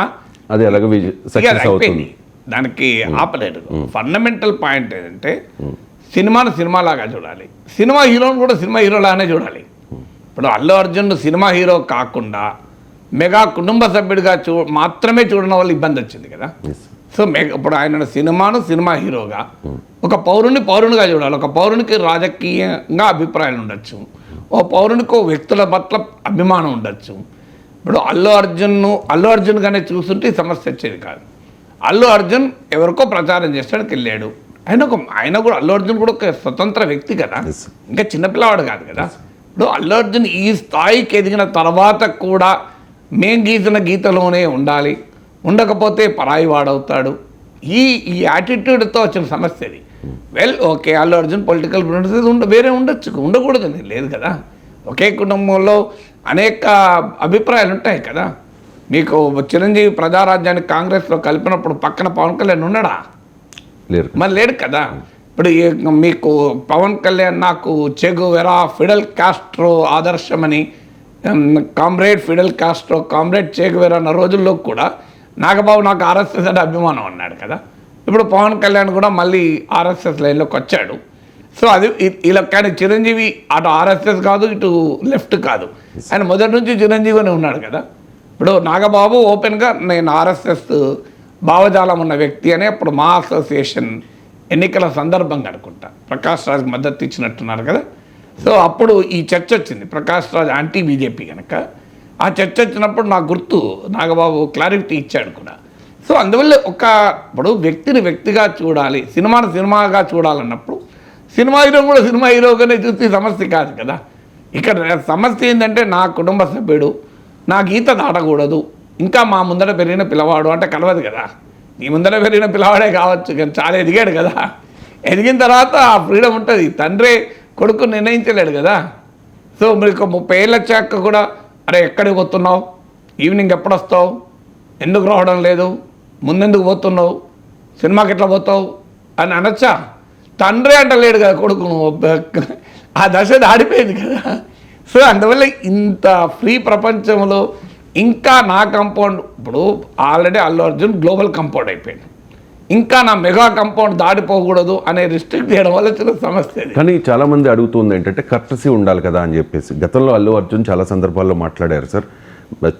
అది అయిపోయింది. దానికి ఆపలేరు. ఫండమెంటల్ పాయింట్ ఏంటంటే సినిమాను సినిమాలాగా చూడాలి, సినిమా హీరోని కూడా సినిమా హీరోలాగానే చూడాలి. ఇప్పుడు అల్లు అర్జున్ సినిమా హీరో కాకుండా మెగా కుటుంబ సభ్యుడిగా మాత్రమే చూడడం వల్ల ఇబ్బంది వచ్చింది కదా. సో ఇప్పుడు ఆయన సినిమాను సినిమా హీరోగా, ఒక పౌరునిగా చూడాలి. ఒక పౌరునికి రాజకీయంగా అభిప్రాయాలు ఉండొచ్చు, ఓ పౌరునికి వ్యక్తుల పట్ల అభిమానం ఉండొచ్చు. ఇప్పుడు అల్లు అర్జున్గానే చూస్తుంటే ఈ సమస్య వచ్చేది కాదు. అల్లు అర్జున్ ఎవరికో ప్రచారం చేస్తానికి వెళ్ళాడు. ఆయన కూడా అల్లు అర్జున్ కూడా ఒక స్వతంత్ర వ్యక్తి కదా, ఇంకా చిన్నపిల్లవాడు కాదు కదా. ఇప్పుడు అల్లు అర్జున్ ఈ స్థాయికి ఎదిగిన తర్వాత కూడా మేం గీసిన గీతలోనే ఉండాలి, ఉండకపోతే పరాయి వాడవుతాడు. ఈ యాటిట్యూడ్తో వచ్చిన సమస్య ఇది. Okay, Allu Arjun political preferences వేరే ఉండొచ్చు, ఉండకూడదని లేదు కదా. ఒకే కుటుంబంలో అనేక అభిప్రాయాలు ఉంటాయి కదా. మీకు చిరంజీవి ప్రజారాజ్యాన్ని కాంగ్రెస్లో కలిపినప్పుడు పక్కన పవన్ కళ్యాణ్ ఉన్నాడా? లేరు. మరి లేడు కదా. ఇప్పుడు మీకు పవన్ కళ్యాణ్ నాకు చెగువెరా, ఫిడెల్ కాస్ట్రో ఆదర్శమని, comrade Fidel Castro, comrade Che Guevara అన్న రోజుల్లో కూడా నాగబాబు నాకు ఆర్ఎస్ఎస్ అంటే అభిమానం అన్నాడు కదా. ఇప్పుడు పవన్ కళ్యాణ్ కూడా మళ్ళీ ఆర్ఎస్ఎస్ లైన్లోకి వచ్చాడు. సో అది ఇలా, కానీ చిరంజీవి అటు ఆర్ఎస్ఎస్ కాదు, ఇటు లెఫ్ట్ కాదు, ఆయన మొదటి నుంచి చిరంజీవినే ఉన్నాడు కదా. ఇప్పుడు నాగబాబు ఓపెన్గా నేను ఆర్ఎస్ఎస్ భావజాలం ఉన్న వ్యక్తి అని అప్పుడు మా అసోసియేషన్ ఎన్నికల సందర్భంగా అనుకుంటా ప్రకాష్ రాజ్ మద్దతు ఇచ్చినట్టున్నారు కదా. సో అప్పుడు ఈ చర్చ వచ్చింది, ప్రకాష్ రాజ్ యాంటీ బీజేపీ కనుక. ఆ చర్చ వచ్చినప్పుడు నాకు గుర్తు నాగబాబు క్లారిటీ ఇచ్చాడు కూడా. సో అందువల్ల ఇప్పుడు వ్యక్తిని వ్యక్తిగా చూడాలి, సినిమాను సినిమాగా చూడాలన్నప్పుడు సినిమా హీరో కూడా సినిమా హీరోగానే చూస్తే సమస్య కాదు కదా. ఇక్కడ సమస్య ఏంటంటే నా కుటుంబ సభ్యుడు, నా గీత దాటకూడదు, ఇంకా మా ముందర పెరిగిన పిల్లవాడు అంటే కలవదు కదా. నీ ముందర పెరిగిన పిల్లవాడే కావచ్చు, కానీ చాలా ఎదిగాడు కదా. ఎదిగిన తర్వాత ఆ ఫ్రీడమ్ ఉంటుంది. తండ్రి కొడుకు నిర్ణయించలేడు కదా. సో మీకు 30 ఏళ్ళు వచ్చాక కూడా అరే ఎక్కడికి పోతున్నావు, ఈవినింగ్ ఎప్పుడు వస్తావు, ఎందుకు రావడం లేదు, ముందెందుకు పోతున్నావు, సినిమాకి ఎట్లా పోతావు అని అనొచ్చా? తండ్రి అంటలేడు కదా కొడుకును. ఆ దశ దాడిపోయింది కదా. సో అందువల్ల ఇంత ఫ్రీ ప్రపంచంలో ఇంకా నా కంపౌండ్, ఇప్పుడు already Allu Arjun global compound అయిపోయింది, ఇంకా నా మెగా కంపౌండ్ దాడిపోకూడదు అనే రిస్ట్రిక్ట్ చేయడం వల్ల చిన్న సమస్య. కానీ చాలామంది అడుగుతుంది ఏంటంటే కర్టసీ ఉండాలి కదా అని చెప్పేసి. గతంలో అల్లు అర్జున్ చాలా సందర్భాల్లో మాట్లాడారు సార్,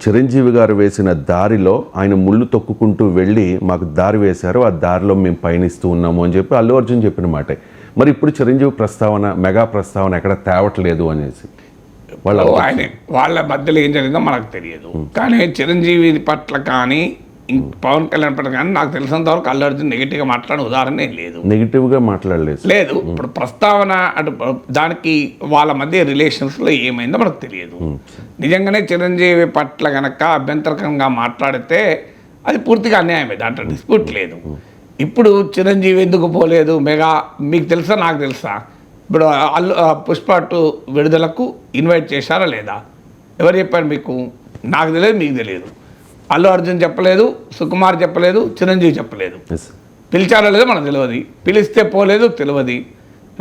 చిరంజీవి గారు వేసిన దారిలో ఆయన ముళ్ళు తొక్కుకుంటూ వెళ్ళి మాకు దారి వేశారు, ఆ దారిలో మేము పయనిస్తూ ఉన్నాము అని చెప్పి అల్లు అర్జున్ చెప్పిన మాట. మరి ఇప్పుడు చిరంజీవి ప్రస్తావన, మెగా ప్రస్తావన ఎక్కడ తేవట్లేదు అనేసి వాళ్ళ మధ్యలో ఏం జరిగిందో మనకు తెలియదు. కానీ చిరంజీవి పట్ల కానీ పవన్ కళ్యాణ్ పట్ల కానీ నాకు తెలిసినంత వరకు అల్లు అర్జున్ నెగిటివ్గా మాట్లాడిన ఉదాహరణ లేదు. నెగిటివ్గా మాట్లాడలేదు లేదు. ఇప్పుడు ప్రస్తావన అటు దానికి వాళ్ళ మధ్య రిలేషన్స్లో ఏమైందో మనకు తెలియదు. నిజంగానే చిరంజీవి పట్ల కనుక అభ్యంతరకంగా మాట్లాడితే అది పూర్తిగా అన్యాయమే, దాంట్లో డిస్ప్యూట్ లేదు. ఇప్పుడు చిరంజీవి ఎందుకు పోలేదు మెగా, మీకు తెలుసా నాకు తెలుసా? ఇప్పుడు పుష్ప 2 విడుదలకు ఇన్వైట్ చేశారా లేదా? ఎవరు చెప్పారు మీకు? నాకు తెలియదు, మీకు తెలియదు. అల్లు అర్జున్ చెప్పలేదు, సుకుమార్ చెప్పలేదు, చిరంజీవి చెప్పలేదు. పిలిచారో లేదో మనకు తెలియదు, పిలిస్తే పోలేదు తెలియదు,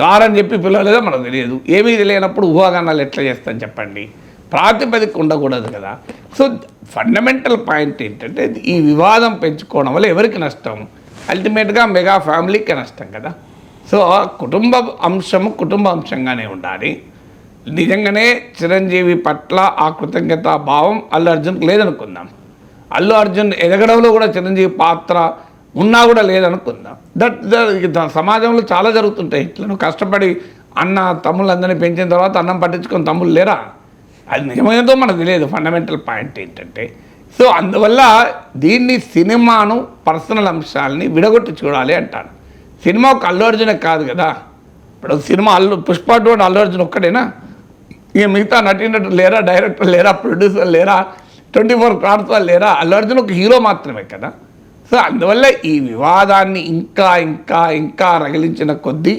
రారని చెప్పి పిలవలేదో మనకు తెలియదు. ఏమీ తెలియనప్పుడు ఊహాగానాలు ఎట్లా చేస్తాను చెప్పండి? ప్రాతిపదిక ఉండకూడదు కదా. సో ఫండమెంటల్ పాయింట్ ఏంటంటే ఈ వివాదం పెంచుకోవడం వల్ల ఎవరికి నష్టం? అల్టిమేట్గా మెగా ఫ్యామిలీకి నష్టం కదా. సో కుటుంబ అంశంగానే ఉండాలి. నిజంగానే చిరంజీవి పట్ల ఆ కృతజ్ఞతా భావం అల్లు అర్జున్కి లేదనుకుందాం, అల్లు అర్జున్ ఎదగడంలో కూడా చిరంజీవి పాత్ర ఉన్నా కూడా లేదనుకుందాం. సమాజంలో చాలా జరుగుతుంటాయి ఇట్లా. నువ్వు కష్టపడి అన్న తమ్ముళ్ళందరినీ పెంచిన తర్వాత అన్నం పట్టించుకొని తమ్ముళ్ళు లేరా? అది నిజమేదో మనకు తెలియదు. ఫండమెంటల్ పాయింట్ ఏంటంటే, సో అందువల్ల దీన్ని సినిమాను పర్సనల్ అంశాలని విడగొట్టి చూడాలి అంటాను. సినిమా ఒక అల్లు అర్జునే కాదు కదా. ఇప్పుడు సినిమా పుష్ప 2 అల్లు అర్జున్ ఒక్కడేనా? ఇక మిగతా నటీనటులు లేరా, డైరెక్టర్ లేరా, ప్రొడ్యూసర్ లేరా, 24 క్రాఫ్ట్స్ వాళ్ళు లేరా? అల్లు అర్జున్ ఒక హీరో మాత్రమే కదా. సో అందువల్ల ఈ వివాదాన్ని ఇంకా ఇంకా ఇంకా రగిలించిన కొద్దీ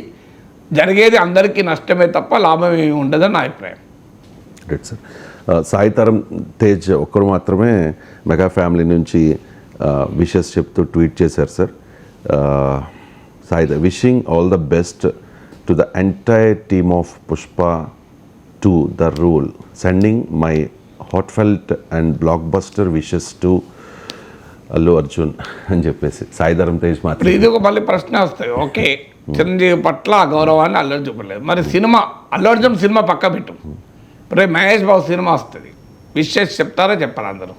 జరిగేది అందరికీ నష్టమే తప్ప లాభం ఏమి ఉండదని నా అభిప్రాయం. Right sir. సాయి తరం తేజ్ ఒక్కరు మాత్రమే మెగా ఫ్యామిలీ నుంచి విషెస్ చెప్తూ ట్వీట్ చేశారు sir. Sai wishing all the best to the entire team of Pushpa 2 the rule, sending my heartfelt and block buster wishes to Allu Arjun అని చెప్పేసి సాయి ధరమ్ తేజ్ మాత్రం. ఇది ఒక మళ్ళీ ప్రశ్న వస్తాయి. ఓకే, చిరంజీవి పట్ల ఆ గౌరవాన్ని అల్లు అర్జున్ చూపలేదు, మరి సినిమా అల్లు అర్జున్ సినిమా పక్క పెట్టు, రేపు మహేష్ బాబు సినిమా వస్తుంది, విషెస్ చెప్తారా చెప్పారు అందరూ.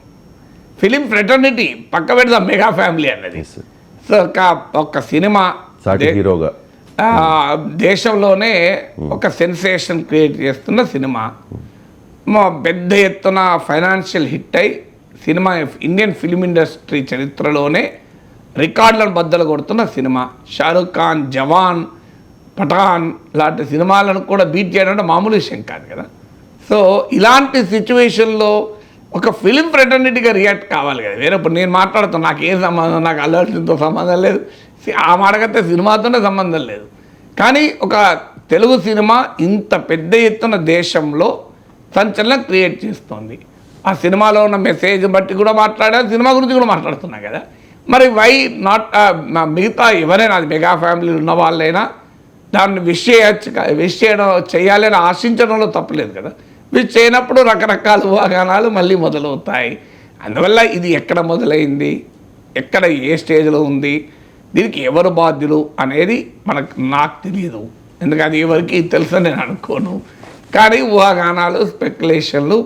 ఫిలిం ఫ్రెటర్నిటీ పక్క పెడదాం, మెగా ఫ్యామిలీ అన్నది. సో ఒక సినిమా హీరోగా దేశంలోనే ఒక సెన్సేషన్ క్రియేట్ చేస్తున్న సినిమా, పెద్ద ఎత్తున ఫైనాన్షియల్ హిట్ అయి సినిమా ఇండియన్ ఫిలిం ఇండస్ట్రీ చరిత్రలోనే రికార్డులను బద్దలు కొడుతున్న సినిమా. షారుఖ్ ఖాన్, జవాన్, పఠాన్ లాంటి సినిమాలను కూడా బీట్ చేయడం అంటే మామూలు విషయం కాదు కదా. సో ఇలాంటి సిచ్యువేషన్లో ఒక ఫిలిం ఫ్రెటర్నిటీగా రియాక్ట్ కావాలి కదా. వేరే ఇప్పుడు నేను మాట్లాడుతాను, నాకు ఏం సంబంధం, నాకు అల్లు అర్జున్తో సంబంధం లేదు, ఆ మాటకైతే సినిమాతోనే సంబంధం లేదు. కానీ ఒక తెలుగు సినిమా ఇంత పెద్ద ఎత్తున దేశంలో సంచలనం క్రియేట్ చేస్తుంది. ఆ సినిమాలో ఉన్న మెసేజ్ బట్టి కూడా మాట్లాడారు, సినిమా గురించి కూడా మాట్లాడుతున్నాం కదా. మరి వై నాట్ మిగతా ఎవరైనా, అది మెగా ఫ్యామిలీలు ఉన్న వాళ్ళైనా దాన్ని విష్ చేయడం చేయాలని ఆశించడంలో తప్పలేదు కదా. విష్ చేయనప్పుడు రకరకాల ఊహాగానాలు మళ్ళీ మొదలవుతాయి. అందువల్ల ఇది ఎక్కడ మొదలైంది, ఎక్కడ ఏ స్టేజ్లో ఉంది, దీనికి ఎవరు బాధ్యులు అనేది నాకు తెలియదు. ఎందుకంటే అది ఎవరికి తెలుసని నేను అనుకోను. కానీ ఊహాగానాలు, స్పెక్యులేషన్లు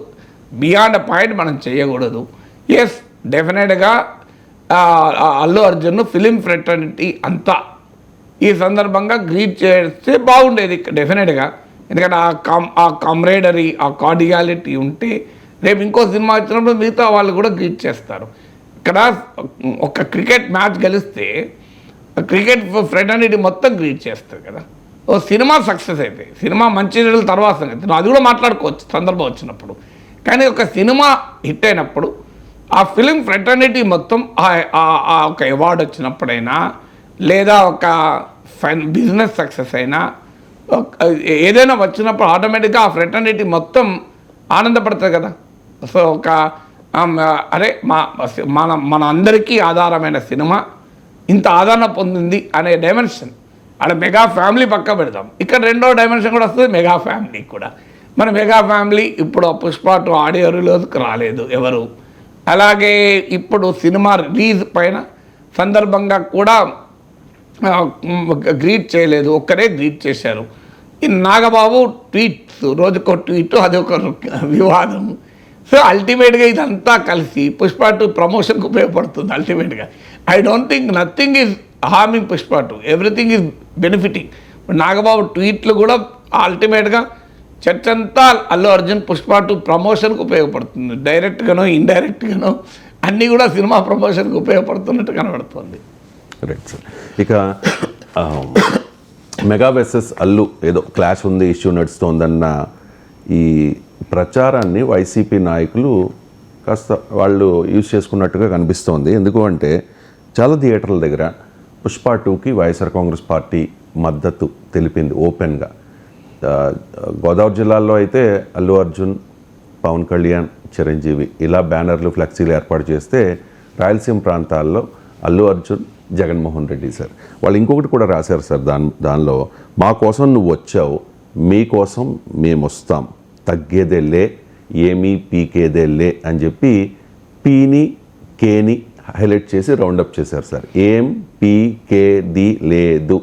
బియాండ్ పాయింట్ మనం చేయకూడదు. ఎస్, డెఫినెట్గా అల్లు అర్జున్ ఫిలిం ఫ్రెటర్నిటీ అంతా ఈ సందర్భంగా గ్రీట్ చేస్తే బాగుండేది డెఫినెట్గా. ఎందుకంటే ఆ కామ్రేడరీ, ఆ కార్డియాలిటీ ఉంటే రేపు ఇంకో సినిమా వచ్చినప్పుడు మిగతా వాళ్ళు కూడా గ్రీట్ చేస్తారు. ఇక్కడ ఒక క్రికెట్ మ్యాచ్ గెలిస్తే క్రికెట్ ఫ్రెటర్నిటీ మొత్తం గ్రీట్ చేస్తారు కదా. ఓ సినిమా సక్సెస్ అయితే, సినిమా మంచి రోజుల తర్వాత అది కూడా మాట్లాడుకోవచ్చు సందర్భం వచ్చినప్పుడు. కానీ ఒక సినిమా హిట్ అయినప్పుడు ఆ ఫిలిం ఫ్రెటర్నిటీ మొత్తం ఒక అవార్డు వచ్చినప్పుడైనా, లేదా ఒక బిజినెస్ సక్సెస్ అయినా, ఏదైనా వచ్చినప్పుడు ఆటోమేటిక్గా ఆ ఫ్రెటర్నిటీ మొత్తం ఆనందపడుతుంది కదా. సో అరే మన అందరికీ ఆధారమైన సినిమా ఇంత ఆదరణ పొందింది అనే డైమెన్షన్, అక్కడ మెగా ఫ్యామిలీ పక్క పెడతాం. ఇక్కడ రెండో డైమెన్షన్ కూడా వస్తుంది, మెగా ఫ్యామిలీ కూడా. మన మెగా ఫ్యామిలీ ఇప్పుడు పుష్ప 2 ఆడియో రిలీజ్కి రాలేదు ఎవరు. అలాగే ఇప్పుడు సినిమా రిలీజ్ పైన సందర్భంగా కూడా గ్రీట్ చేయలేదు, ఒక్కరే గ్రీట్ చేశారు. ఈ నాగబాబు ట్వీట్స్, రోజుకో ట్వీట్, అదొక వివాదం. సో అల్టిమేట్గా ఇదంతా కలిసి పుష్ప 2 ప్రమోషన్కి ఉపయోగపడుతుంది. అల్టిమేట్గా I don't think nothing is harming Pushpa 2, everything is benefiting. Nagababu ట్వీట్లు కూడా అల్టిమేట్గా చర్చ అంతా అల్లు అర్జున్ పుష్ప 2 ప్రమోషన్కి ఉపయోగపడుతుంది. డైరెక్ట్గానో ఇండైరెక్ట్గానో అన్నీ కూడా సినిమా ప్రమోషన్కి ఉపయోగపడుతున్నట్టు కనబడుతుంది. Right sir. ఇక మెగా వెర్సెస్ అల్లు ఏదో క్లాష్ ఉంది, ఇష్యూ నడుస్తోందన్న ఈ ప్రచారాన్ని వైసీపీ నాయకులు కాస్త వాళ్ళు యూజ్ చేసుకున్నట్టుగా కనిపిస్తోంది. ఎందుకు అంటే చాలా థియేటర్ల దగ్గర పుష్ప 2కి వైఎస్ఆర్ కాంగ్రెస్ పార్టీ మద్దతు తెలిపింది ఓపెన్గా. గోదావరి జిల్లాలో అయితే అల్లు అర్జున్, పవన్ కళ్యాణ్, చిరంజీవి ఇలా బ్యానర్లు, ఫ్లెక్సీలు ఏర్పాటు చేస్తే, రాయలసీమ ప్రాంతాల్లో అల్లు అర్జున్, జగన్మోహన్ రెడ్డి సార్ వాళ్ళు ఇంకొకటి కూడా రాశారు సార్. దానిలో మా కోసం నువ్వు వచ్చావు, మీకోసం మేము వస్తాం, తగ్గేదేలే, ఏమీ పీకేదేలే అని చెప్పి పీని కేని హైలైట్ చేసి రౌండప్ చేశారు సార్. ఏం పీకేది లేదు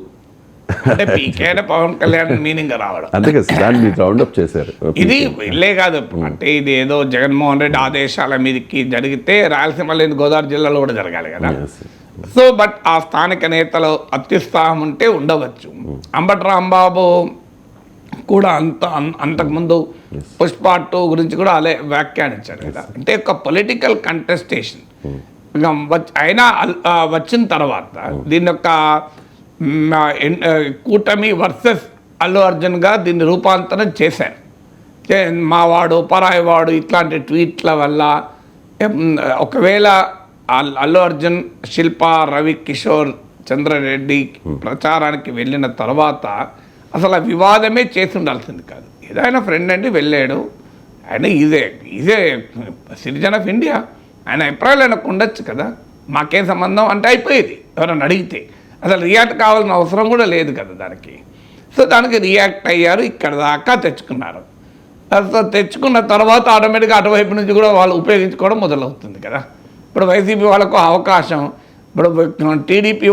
అంటే పీకే అంటే పవన్ కళ్యాణ్ మీనింగ్ రావడం, అంతే కదా సార్, దాన్ని రౌండప్ చేశారు. ఇది ఇల్లే కాదు అంటే ఇది ఏదో జగన్మోహన్ రెడ్డి ఆదేశాల మీదకి జరిగితే రాయలసీమలో గోదావరి జిల్లాలో కూడా జరగాలి కదా. సో బట్ ఆ స్థానిక నేతలు అత్యుత్సాహం ఉంటే ఉండవచ్చు. అంబటి రాంబాబు కూడా అంతకుముందు పుష్ప 2 గురించి కూడా అలా వ్యాఖ్యానించాడు కదా. అంటే ఒక పొలిటికల్ కంటెస్టేషన్ అయినా వచ్చిన తర్వాత దీని యొక్క కూటమి వర్సెస్ అల్లు అర్జున్గా దీన్ని రూపాంతరం చేశారు. మావాడు పరాయివాడు ఇట్లాంటి ట్వీట్ల వల్ల ఒకవేళ అల్లు అర్జున్, శిల్ప, రవి కిషోర్, చంద్రారెడ్డి ప్రచారానికి వెళ్ళిన తర్వాత అసలు ఆ వివాదమే చేసి ఉండాల్సింది కాదు. ఏదైనా ఫ్రెండ్ అండి వెళ్ళాడు, ఆయన ఇదే సిటిజన్ ఆఫ్ ఇండియా, ఆయన అభిప్రాయాలు ఆయనకు ఉండొచ్చు కదా, మాకేం సంబంధం అంటే అయిపోయేది. ఎవరైనా అడిగితే అసలు రియాక్ట్ కావాల్సిన అవసరం కూడా లేదు కదా దానికి. సో దానికి రియాక్ట్ అయ్యారు, ఇక్కడ దాకా తెచ్చుకున్నారు. తెచ్చుకున్న తర్వాత ఆటోమేటిక్గా అటువైపు నుంచి కూడా వాళ్ళు ఉపయోగించుకోవడం మొదలవుతుంది కదా. ఇప్పుడు వైసీపీ వాళ్ళకు అవకాశం, ఇప్పుడు టీడీపీ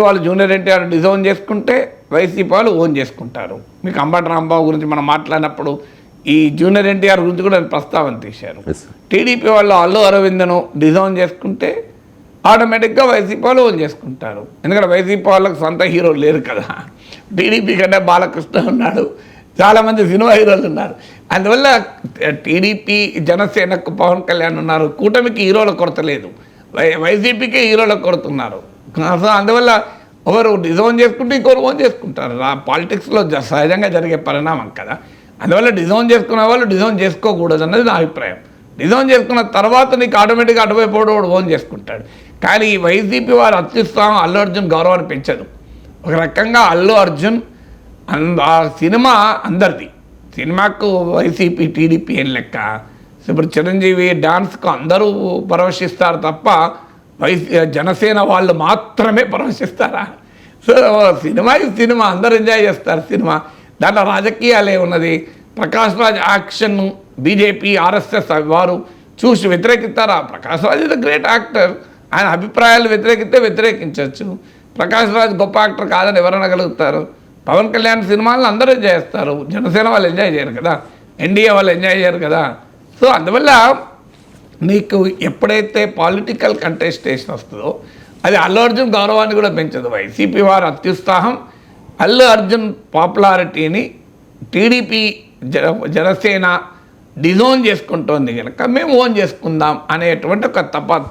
వాళ్ళు జూనియర్ ఎన్టీఆర్ డిజోన్ చేసుకుంటే వైసీపీ వాళ్ళు ఓన్ చేసుకుంటారు. మీకు అంబటి రాంబాబు గురించి మనం మాట్లాడినప్పుడు ఈ జూనియర్ ఎన్టీఆర్ గురించి కూడా ప్రస్తావన తీశారు. టీడీపీ వాళ్ళు అల్లు అరవింద్ను డిజోన్ చేసుకుంటే ఆటోమేటిక్గా వైసీపీ వాళ్ళు ఓన్ చేసుకుంటారు. ఎందుకంటే వైసీపీ వాళ్ళకి సొంత హీరోలు లేరు కదా. టీడీపీ కంటే బాలకృష్ణ ఉన్నాడు, చాలామంది సినిమా హీరోలు ఉన్నారు. అందువల్ల టీడీపీ, జనసేనకు పవన్ కళ్యాణ్ ఉన్నారు. కూటమికి హీరోల కొరత లేదు, వైసీపీకి హీరోల కొరత ఉన్నారు. సో అందువల్ల ఒకరు డిజోన్ చేసుకుంటే ఇంకొకరు ఓన్ చేసుకుంటారు. పాలిటిక్స్లో సహజంగా జరిగే పరిణామం కదా. అందువల్ల డిజోన్ చేసుకునే వాళ్ళు డిజోన్ చేసుకోకూడదు అన్నది నా అభిప్రాయం. డిజోన్ చేసుకున్న తర్వాత నీకు ఆటోమేటిక్గా అటువైపు ఓన్ చేసుకుంటాడు. కానీ ఈ వైసీపీ వారు అత్యుత్సాహం అల్లు అర్జున్ గౌరవాన్ని పెంచదు. ఒక రకంగా అల్లు అర్జున్ ఆ సినిమా అందరిది, సినిమాకు వైసీపీ టీడీపీ ఏం లెక్క. ఇప్పుడు చిరంజీవి డాన్స్కు అందరూ పరవశిస్తారు తప్ప జనసేన వాళ్ళు మాత్రమే పరవశిస్తారా? సో సినిమా అందరూ ఎంజాయ్ చేస్తారు సినిమా. దాంట్లో రాజకీయాలు ఏమున్నది? Prakash Raj action BJP RSS వారు చూసి వ్యతిరేకిస్తారా? Prakash Raj is a great actor. ఆయన అభిప్రాయాలు వ్యతిరేకించవచ్చు. ప్రకాష్ రాజ్ గొప్ప యాక్టర్ కాదని ఎవరైనా గలుగుతారు? పవన్ కళ్యాణ్ సినిమాలను అందరూ ఎంజాయ్ చేస్తారు. జనసేన వాళ్ళు ఎంజాయ్ చేయరు కదా, ఎన్డీఏ వాళ్ళు ఎంజాయ్ చేయరు కదా. సో అందువల్ల నీకు ఎప్పుడైతే పొలిటికల్ కంటెస్టేషన్ వస్తుందో అది అల్లు అర్జున్ గౌరవాన్ని కూడా పెంచదు. వైసీపీ వారు అత్యుత్సాహం అల్లు అర్జున్ పాపులారిటీని టీడీపీ జనసేన డిజోన్ చేసుకుంటోంది కనుక మేము ఓన్ చేసుకుందాం అనేటువంటి ఒక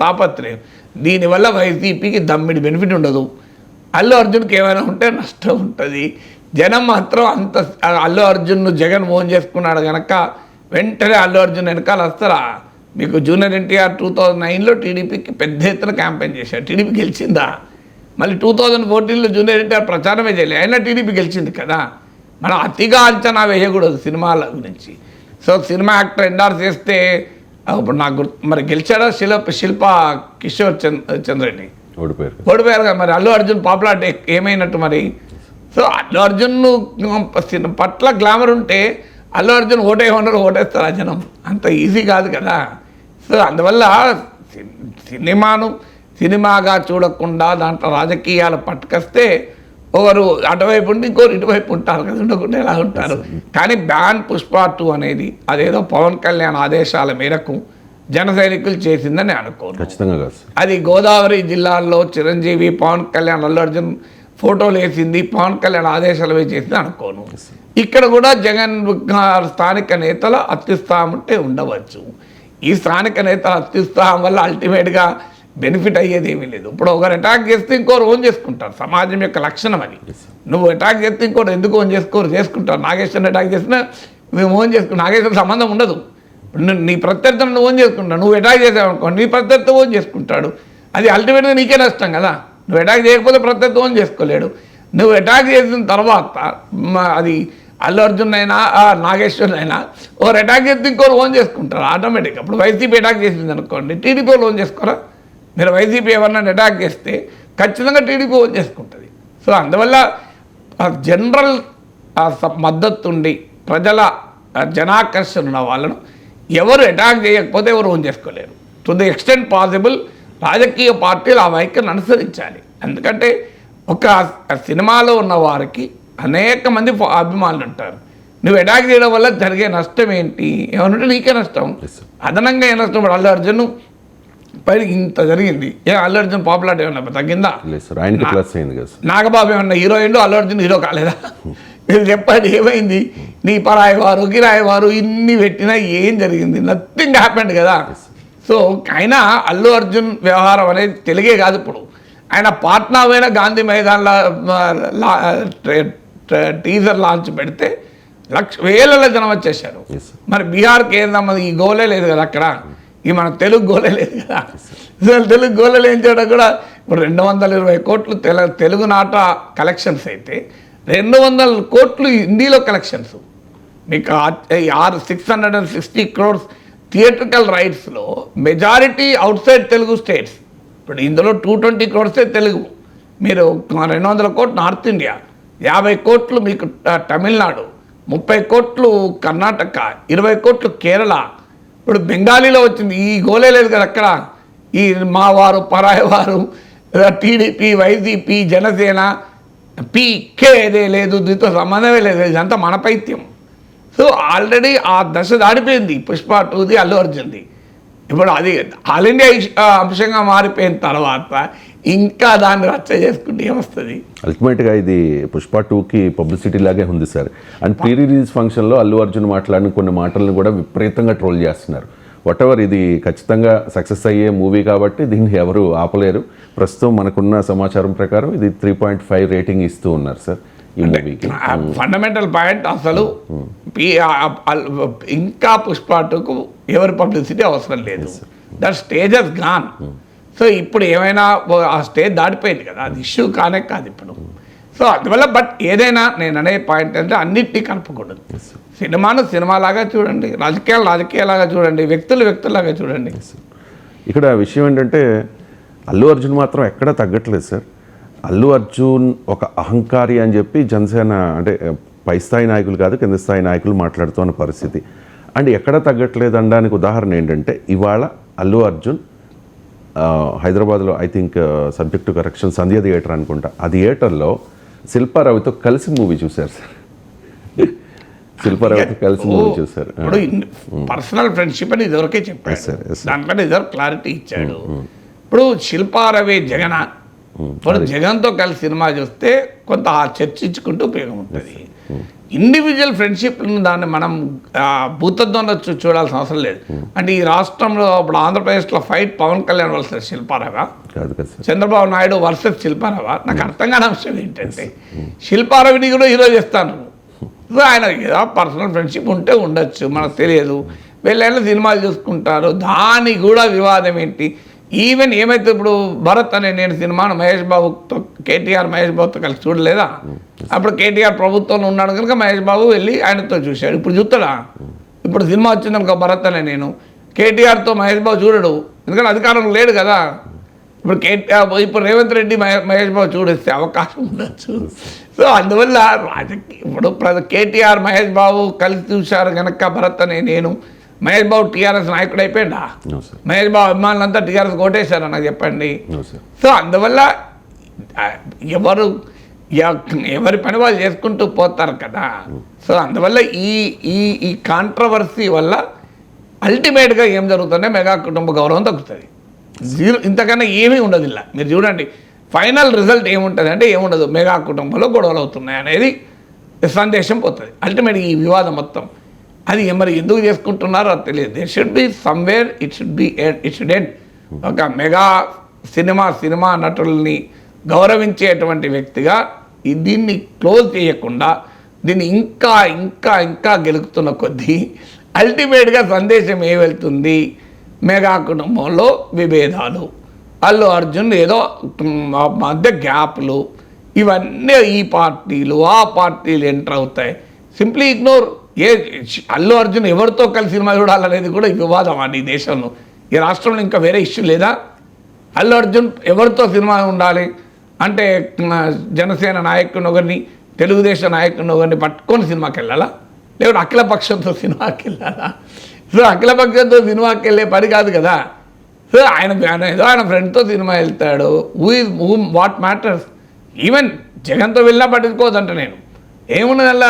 తాపత్రయం. దీనివల్ల వైసీపీకి దమ్మిడి బెనిఫిట్ ఉండదు, అల్లు అర్జున్కి ఏమైనా ఉంటే నష్టం ఉంటుంది. జనం మాత్రం అంత అల్లు అర్జున్ను జగన్ ఓన్ చేసుకున్నాడు కనుక వెంటనే అల్లు అర్జున్ వెనకాల వస్తారా? మీకు జూనియర్ ఎన్టీఆర్ 2009లో టీడీపీకి పెద్ద ఎత్తున క్యాంపెయిన్ చేశారు. టీడీపీ గెలిచిందా? మళ్ళీ 2014లో జూనియర్ ఎన్టీఆర్ ప్రచారమే చేయలేదు, అయినా టీడీపీ గెలిచింది కదా. మనం అతిగా అంచనా వేయకూడదు సినిమాల గురించి. సో సినిమా యాక్టర్ ఎండార్స్ చేస్తే ఇప్పుడు నాకు మరి గెలిచాడా శిల్ప కిషోర్ చంద్రెడ్డి ఓడిపోయారు కదా. మరి అల్లు అర్జున్ పాపులారిటీ ఏమైనట్టు మరి? సో అల్లు అర్జున్ పట్ల గ్లామర్ ఉంటే అల్లు అర్జున్ ఓటేయమన్నారు, ఓటేస్తారు ఆ జనం. అంత ఈజీ కాదు కదా. సో అందువల్ల సినిమాగా చూడకుండా దాంట్లో రాజకీయాలు పట్టుకొస్తే ఒకరు అటువైపు ఉండి ఇంకోరు ఇటువైపు ఉంటారు కదా, ఉండకుండా ఎలా ఉంటారు. కానీ బ్యాన్ పుష్ప 2 అనేది అదేదో పవన్ కళ్యాణ్ ఆదేశాల మేరకు జన సైనికులు చేసిందని అనుకోను. ఖచ్చితంగా కాదు. అది గోదావరి జిల్లాల్లో చిరంజీవి పవన్ కళ్యాణ్ అల్లు అర్జున్ ఫోటోలు వేసింది పవన్ కళ్యాణ్ ఆదేశాలు చేసింది అనుకోను. ఇక్కడ కూడా జగన్ స్థానిక నేతల అత్యుత్సాహం ఉంటే ఉండవచ్చు. ఈ స్థానిక నేతల అత్యుత్సాహం వల్ల అల్టిమేట్గా బెనిఫిట్ అయ్యేది ఏమీ లేదు. ఇప్పుడు ఒకరు అటాక్ చేస్తే ఇంకోరు ఓన్ చేసుకుంటారు, సమాజం యొక్క లక్షణం అది. నువ్వు అటాక్ చేస్తే ఇంకోరు ఎందుకు ఓన్ చేసుకుంటారు. నాగేశ్వరని అటాక్ చేసినా మేము ఓన్ చేసుకుంటాం, నాగేశ్వర సంబంధం ఉండదు. నీ ప్రత్యర్థులను నువ్వు ఓన్ చేసుకుంటావు, నువ్వు అటాక్ చేసావనుకో నీ ప్రత్యర్థి ఓన్ చేసుకుంటాడు. అది అల్టిమేట్గా నీకే నష్టం కదా. నువ్వు అటాక్ చేయకపోతే ప్రత్యర్థి ఓన్ చేసుకోలేడు. నువ్వు అటాక్ చేసిన తర్వాత అది అల్లు అర్జున్ అయినా నాగేశ్వరన్ అయినా ఒకరు అటాక్ చేస్తే ఇంకోరు ఓన్ చేసుకుంటారు ఆటోమేటిక్గా. ఇప్పుడు వైసీపీ అటాక్ చేసింది అనుకోండి, టీడీపీ వాళ్ళు ఓన్ చేసుకోరా? మీరు వైసీపీ ఎవరన్నా అటాక్ చేస్తే ఖచ్చితంగా టీడీపీ ఓన్ చేసుకుంటుంది. సో అందువల్ల జనరల్ మద్దతు ఉండి ప్రజల జనాకర్షణ ఉన్న వాళ్ళను ఎవరు అటాక్ చేయకపోతే ఎవరు ఓన్ చేసుకోలేరు. టు ది ఎక్స్టెంట్ పాసిబుల్ రాజకీయ పార్టీలు ఆ వైఖరిని అనుసరించాలి. ఎందుకంటే ఒక సినిమాలో ఉన్న వారికి అనేక మంది అభిమానులు ఉంటారు. నువ్వు అటాక్ చేయడం వల్ల జరిగే నష్టం ఏంటి? ఏమనంటే నీకే నష్టం, అదనంగా ఏ నష్టం? అల్లు అర్జున్ పైన ఇంత జరిగింది, అల్లు అర్జున్ పాపులారిటీ ఏమన్నా తగ్గిందా? నాగబాబు ఏమన్నా హీరో అయ్యిండు, అల్లు అర్జున్ హీరో కాలేదా? మీరు చెప్పండి, ఏమైంది? నీ పరాయి వారు గిరాయి వారు ఇన్ని పెట్టినా ఏం జరిగింది? నథింగ్ హ్యాపెండ్ కదా. సో అయినా అల్లు అర్జున్ వ్యవహారం అనేది తెలుగే కాదు. ఇప్పుడు ఆయన పాట్నా పోయిన గాంధీ మైదాన్లో టీజర్ లాంచ్ పెడితే వేల జనం వచ్చేసారు. మరి బీహార్కి ఏందమ్మా ఈ గోలే లేదు కదా, అక్కడ ఈ మన తెలుగు గోలే లేదు కదా. తెలుగు గోలలు ఏం చేయడం కూడా ఇప్పుడు 220 కోట్లు తెలుగు నాట కలెక్షన్స్ అయితే 200 కోట్లు హిందీలో కలెక్షన్స్. మీకు 660 crores థియేట్రికల్ రైట్స్లో majority outside Telugu states. ఇప్పుడు ఇందులో 220 crores తెలుగు. మీరు 200 కోట్లు నార్త్ ఇండియా, 50 కోట్లు మీకు తమిళనాడు, 30 కోట్లు కర్ణాటక, 20 కోట్లు కేరళ. ఇప్పుడు బెంగాలీలో వచ్చింది. ఈ గోలే లేదు కదా అక్కడ. ఈ మా వారు పరాయి వారు టీడీపీ వైసీపీ జనసేన పీకే ఏదే లేదు, దీంతో సంబంధమే లేదు. ఇదంతా మన పైత్యం. సో ఆల్రెడీ ఆ దశ దాడిపోయింది పుష్ప 2ది అల్లు అర్జున్ది. ఇప్పుడు అది ఆల్ ఇండియా అంశంగా మారిపోయిన తర్వాత ఇంకా దాన్ని రచ్చ చేసుకుంటే ఏమొస్తుంది? అల్టిమేట్గా ఇది పుష్ప 2కి పబ్లిసిటీ లాగే ఉంది సార్. అండ్ ప్రీ రిలీజ్ ఫంక్షన్లో అల్లు అర్జున్ మాట్లాడిన కొన్ని మాటలను కూడా విపరీతంగా ట్రోల్ చేస్తున్నారు. వాటెవర్, ఇది ఖచ్చితంగా సక్సెస్ అయ్యే మూవీ కాబట్టి దీన్ని ఎవరు ఆపలేరు. ప్రస్తుతం మనకున్న సమాచారం ప్రకారం ఇది 3.5 రేటింగ్ ఇస్తూ ఉన్నారు సార్ ఈ మూవీకి. ఫండమెంటల్ పాయింట్ అసలు ఇంకా పుష్ప 2కు ఎవరి పబ్లిసిటీ అవసరం లేదు. That stage has gone. So ఇప్పుడు ఏమైనా ఆ స్టేజ్ దాటిపోయింది కదా, అది ఇష్యూ కానే కాదు ఇప్పుడు. సో అందువల్ల బట్ ఏదైనా నేను అనే పాయింట్ అంటే అన్నిటినీ కలుపుకూడదు. సినిమాను సినిమాలాగా చూడండి, రాజకీయాలు రాజకీయాలాగా చూడండి, వ్యక్తులు వ్యక్తులాగా చూడండి. ఇక్కడ విషయం ఏంటంటే అల్లు అర్జున్ మాత్రం ఎక్కడా తగ్గట్లేదు సార్. అల్లు అర్జున్ ఒక అహంకారి అని చెప్పి జనసేన అంటే పై స్థాయి నాయకులు కాదు కింద స్థాయి నాయకులు మాట్లాడుతున్న పరిస్థితి అండ్ ఎక్కడ తగ్గట్లేదు అనడానికి ఉదాహరణ ఏంటంటే ఇవాళ అల్లు అర్జున్ హైదరాబాద్లో I think subject to correction Sandhya theatre అనుకుంటా, ఆ థియేటర్లో శిల్పారావుతో కలిసి మూవీ చూశారు సార్. శిల్పారావుతో కలిసి మూవీ చూశారు. ఇప్పుడు పర్సనల్ ఫ్రెండ్షిప్ అని ఇదివరకే చెప్పాడు, దాంట్లో ఇదివరకు క్లారిటీ ఇచ్చాడు. ఇప్పుడు శిల్పారవి జగన్ ఇప్పుడు జగన్తో కలిసి సినిమా చూస్తే కొంత చర్చించుకుంటూ ఉపయోగం ఉంటుంది. ఇండివిజువల్ ఫ్రెండ్షిప్ దాన్ని మనం భూతత్వంలో చూడాల్సిన అవసరం లేదు. అంటే ఈ రాష్ట్రంలో ఇప్పుడు ఆంధ్రప్రదేశ్లో ఫైట్ పవన్ కళ్యాణ్ వర్సెస్ శిల్పారావా, చంద్రబాబు నాయుడు వర్సెస్ శిల్పారావా? నాకు అర్థం కాని అంశం ఏంటంటే శిల్పారావిని కూడా హీరో చేస్తాను. సో ఆయన ఏదో పర్సనల్ ఫ్రెండ్షిప్ ఉంటే ఉండొచ్చు, మనకు తెలియదు. వీళ్ళైనా సినిమాలు చూసుకుంటారు, దానికి కూడా వివాదం ఏంటి? ఈవెన్ ఏమైతే ఇప్పుడు భరత్ అనే నేను సినిమాను మహేష్ బాబుతో కేటీఆర్ మహేష్ బాబుతో కలిసి చూడలేదా? అప్పుడు కేటీఆర్ ప్రభుత్వంలో ఉన్నాడు కనుక మహేష్ బాబు వెళ్ళి ఆయనతో చూశాడు. ఇప్పుడు చూస్తాడా? ఇప్పుడు సినిమా వచ్చిందనుకో భరత్ అనే నేను కేటీఆర్తో మహేష్ బాబు చూడడు, ఎందుకంటే అధికారం లేడు కదా. ఇప్పుడు ఇప్పుడు రేవంత్ రెడ్డి మహేష్ బాబు చూడేస్తే అవకాశం ఉండొచ్చు. సో అందువల్ల ఇప్పుడు కేటీఆర్ మహేష్ బాబు కలిసి చూశారు కనుక భరత్ అనే నేను మహేష్ బాబు టీఆర్ఎస్ నాయకుడు అయిపోయిందా? మహేష్ బాబు అభిమానులంతా టీఆర్ఎస్ ఓటేశారా నాకు చెప్పండి. సో అందువల్ల ఎవరి పని వాళ్ళు చేసుకుంటూ పోతారు కదా. సో అందువల్ల ఈ కాంట్రవర్సీ వల్ల అల్టిమేట్గా ఏం జరుగుతుందంటే మెగా కుటుంబ గౌరవం తగ్గుతుంది. ఇంతకన్నా ఏమీ ఉండదు. ఇలా మీరు చూడండి ఫైనల్ రిజల్ట్ ఏముంటుంది అంటే ఏముండదు, మెగా కుటుంబంలో గొడవలు అవుతున్నాయి అనేది సందేశం పోతుంది. అల్టిమేట్గా ఈ వివాదం మొత్తం అది మరి ఎందుకు చేసుకుంటున్నారో అది తెలియదు. They should be somewhere, it should end. ఒక మెగా సినిమా నటుల్ని గౌరవించేటువంటి వ్యక్తిగా దీన్ని క్లోజ్ చేయకుండా దీన్ని ఇంకా ఇంకా ఇంకా గెలుపుతున్న కొద్దీ అల్టిమేట్గా సందేశం ఏ వెళ్తుంది? మెగా కుటుంబంలో విభేదాలు, అల్లు అర్జున్ ఏదో మధ్య గ్యాప్లు, ఇవన్నీ ఈ పార్టీలు ఆ పార్టీలు ఎంటర్ అవుతాయి. Simply ignore. అల్లు అర్జున్ ఎవరితో కలిసి సినిమా చూడాలనేది కూడా వివాదం అండి ఈ దేశంలో. ఈ రాష్ట్రంలో ఇంకా వేరే ఇష్యూ లేదా? అల్లు అర్జున్ ఎవరితో సినిమా ఉండాలి అంటే జనసేన నాయకుని ఒకరిని తెలుగుదేశం నాయకుని ఒకరిని పట్టుకొని సినిమాకి వెళ్ళాలా, లేకపోతే అఖిలపక్షంతో సినిమాకి వెళ్ళాలా? సో అఖిలపక్షంతో సినిమాకి వెళ్ళే పని కాదు కదా. సో ఆయన ఫ్రెండ్తో సినిమా వెళ్తాడు. What matters? ఈవెన్ జగన్తో వెళ్ళినా పట్టించుకోవద్దంట నేను. ఏమున్నది అలా?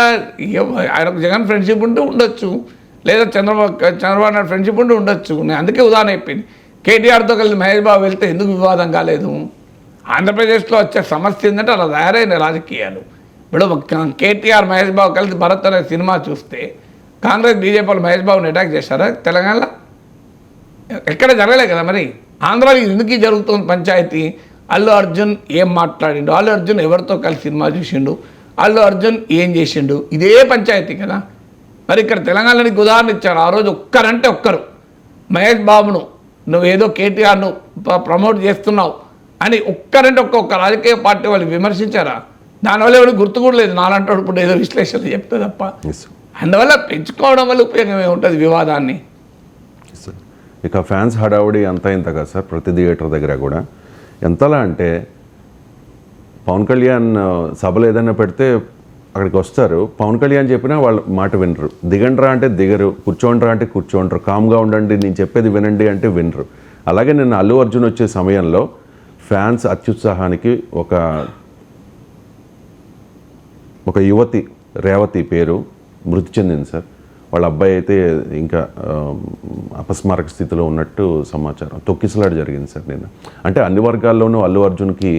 ఆయనకు జగన్ ఫ్రెండ్షిప్ ఉంటూ ఉండొచ్చు, లేదా చంద్రబాబు నాయుడు ఫ్రెండ్షిప్ ఉంటూ ఉండొచ్చు. నేను అందుకే ఉదాహరణ చెప్పింది. కేటీఆర్తో కలిసి మహేష్ బాబు వెళ్తే ఎందుకు వివాదం కాలేదు? ఆంధ్రప్రదేశ్లో వచ్చే సమస్య ఏంటంటే అలా తయారైన రాజకీయాలు. ఇప్పుడు కేటీఆర్ మహేష్ బాబు కలిసి భరత్ అనే సినిమా చూస్తే కాంగ్రెస్ బీజేపీలు మహేష్ బాబుని అటాక్ చేశారా తెలంగాణలో? ఎక్కడ జరగలే కదా. మరి ఆంధ్రాలో ఎందుకు జరుగుతుంది పంచాయతీ? అల్లు అర్జున్ ఏం మాట్లాడిండు, అల్లు అర్జున్ ఎవరితో కలిసి సినిమా చూసిండు, అల్లు అర్జున్ ఏం చేసిండు, ఇదే పంచాయతీ కదా. మరి ఇక్కడ తెలంగాణకి ఉదాహరణ ఇచ్చారు. ఆ రోజు ఒక్కరంటే ఒక్కరు మహేష్ బాబును నువ్వేదో కేటీఆర్ను ప్రమోట్ చేస్తున్నావు అని ఒక్కరంటే ఒక్క రాజకీయ పార్టీ వాళ్ళు విమర్శించారా? దానివల్ల ఎవరికి గుర్తు కూడా లేదు. నాలంటే ఇప్పుడు ఏదో విశ్లేషణ చెప్తే తప్ప. అందువల్ల పెంచుకోవడం వల్ల ఉపయోగం ఏముంటుంది వివాదాన్ని? ఇక ఫ్యాన్స్ హడావుడి అంతా ఇంత కదా సార్ ప్రతి థియేటర్ దగ్గర కూడా. ఎంతలా అంటే పవన్ కళ్యాణ్ సభలు ఏదైనా పెడితే అక్కడికి వస్తారు, పవన్ కళ్యాణ్ చెప్పినా వాళ్ళ మాట వినరు. దిగండ్రా అంటే దిగరు, కూర్చోండ్రా అంటే కూర్చోండ్రు, కామ్గా ఉండండి నేను చెప్పేది వినండి అంటే వినరు. అలాగే నిన్న అల్లు అర్జున్ వచ్చే సమయంలో ఫ్యాన్స్ అత్యుత్సాహానికి ఒక యువతి రేవతి పేరు మృతి చెందింది సార్. వాళ్ళ అబ్బాయి అయితే ఇంకా అపస్మారక స్థితిలో ఉన్నట్టు సమాచారం. తొక్కిసలాట జరిగింది సార్ నిన్న. అంటే అన్ని వర్గాల్లోనూ అల్లు అర్జున్కి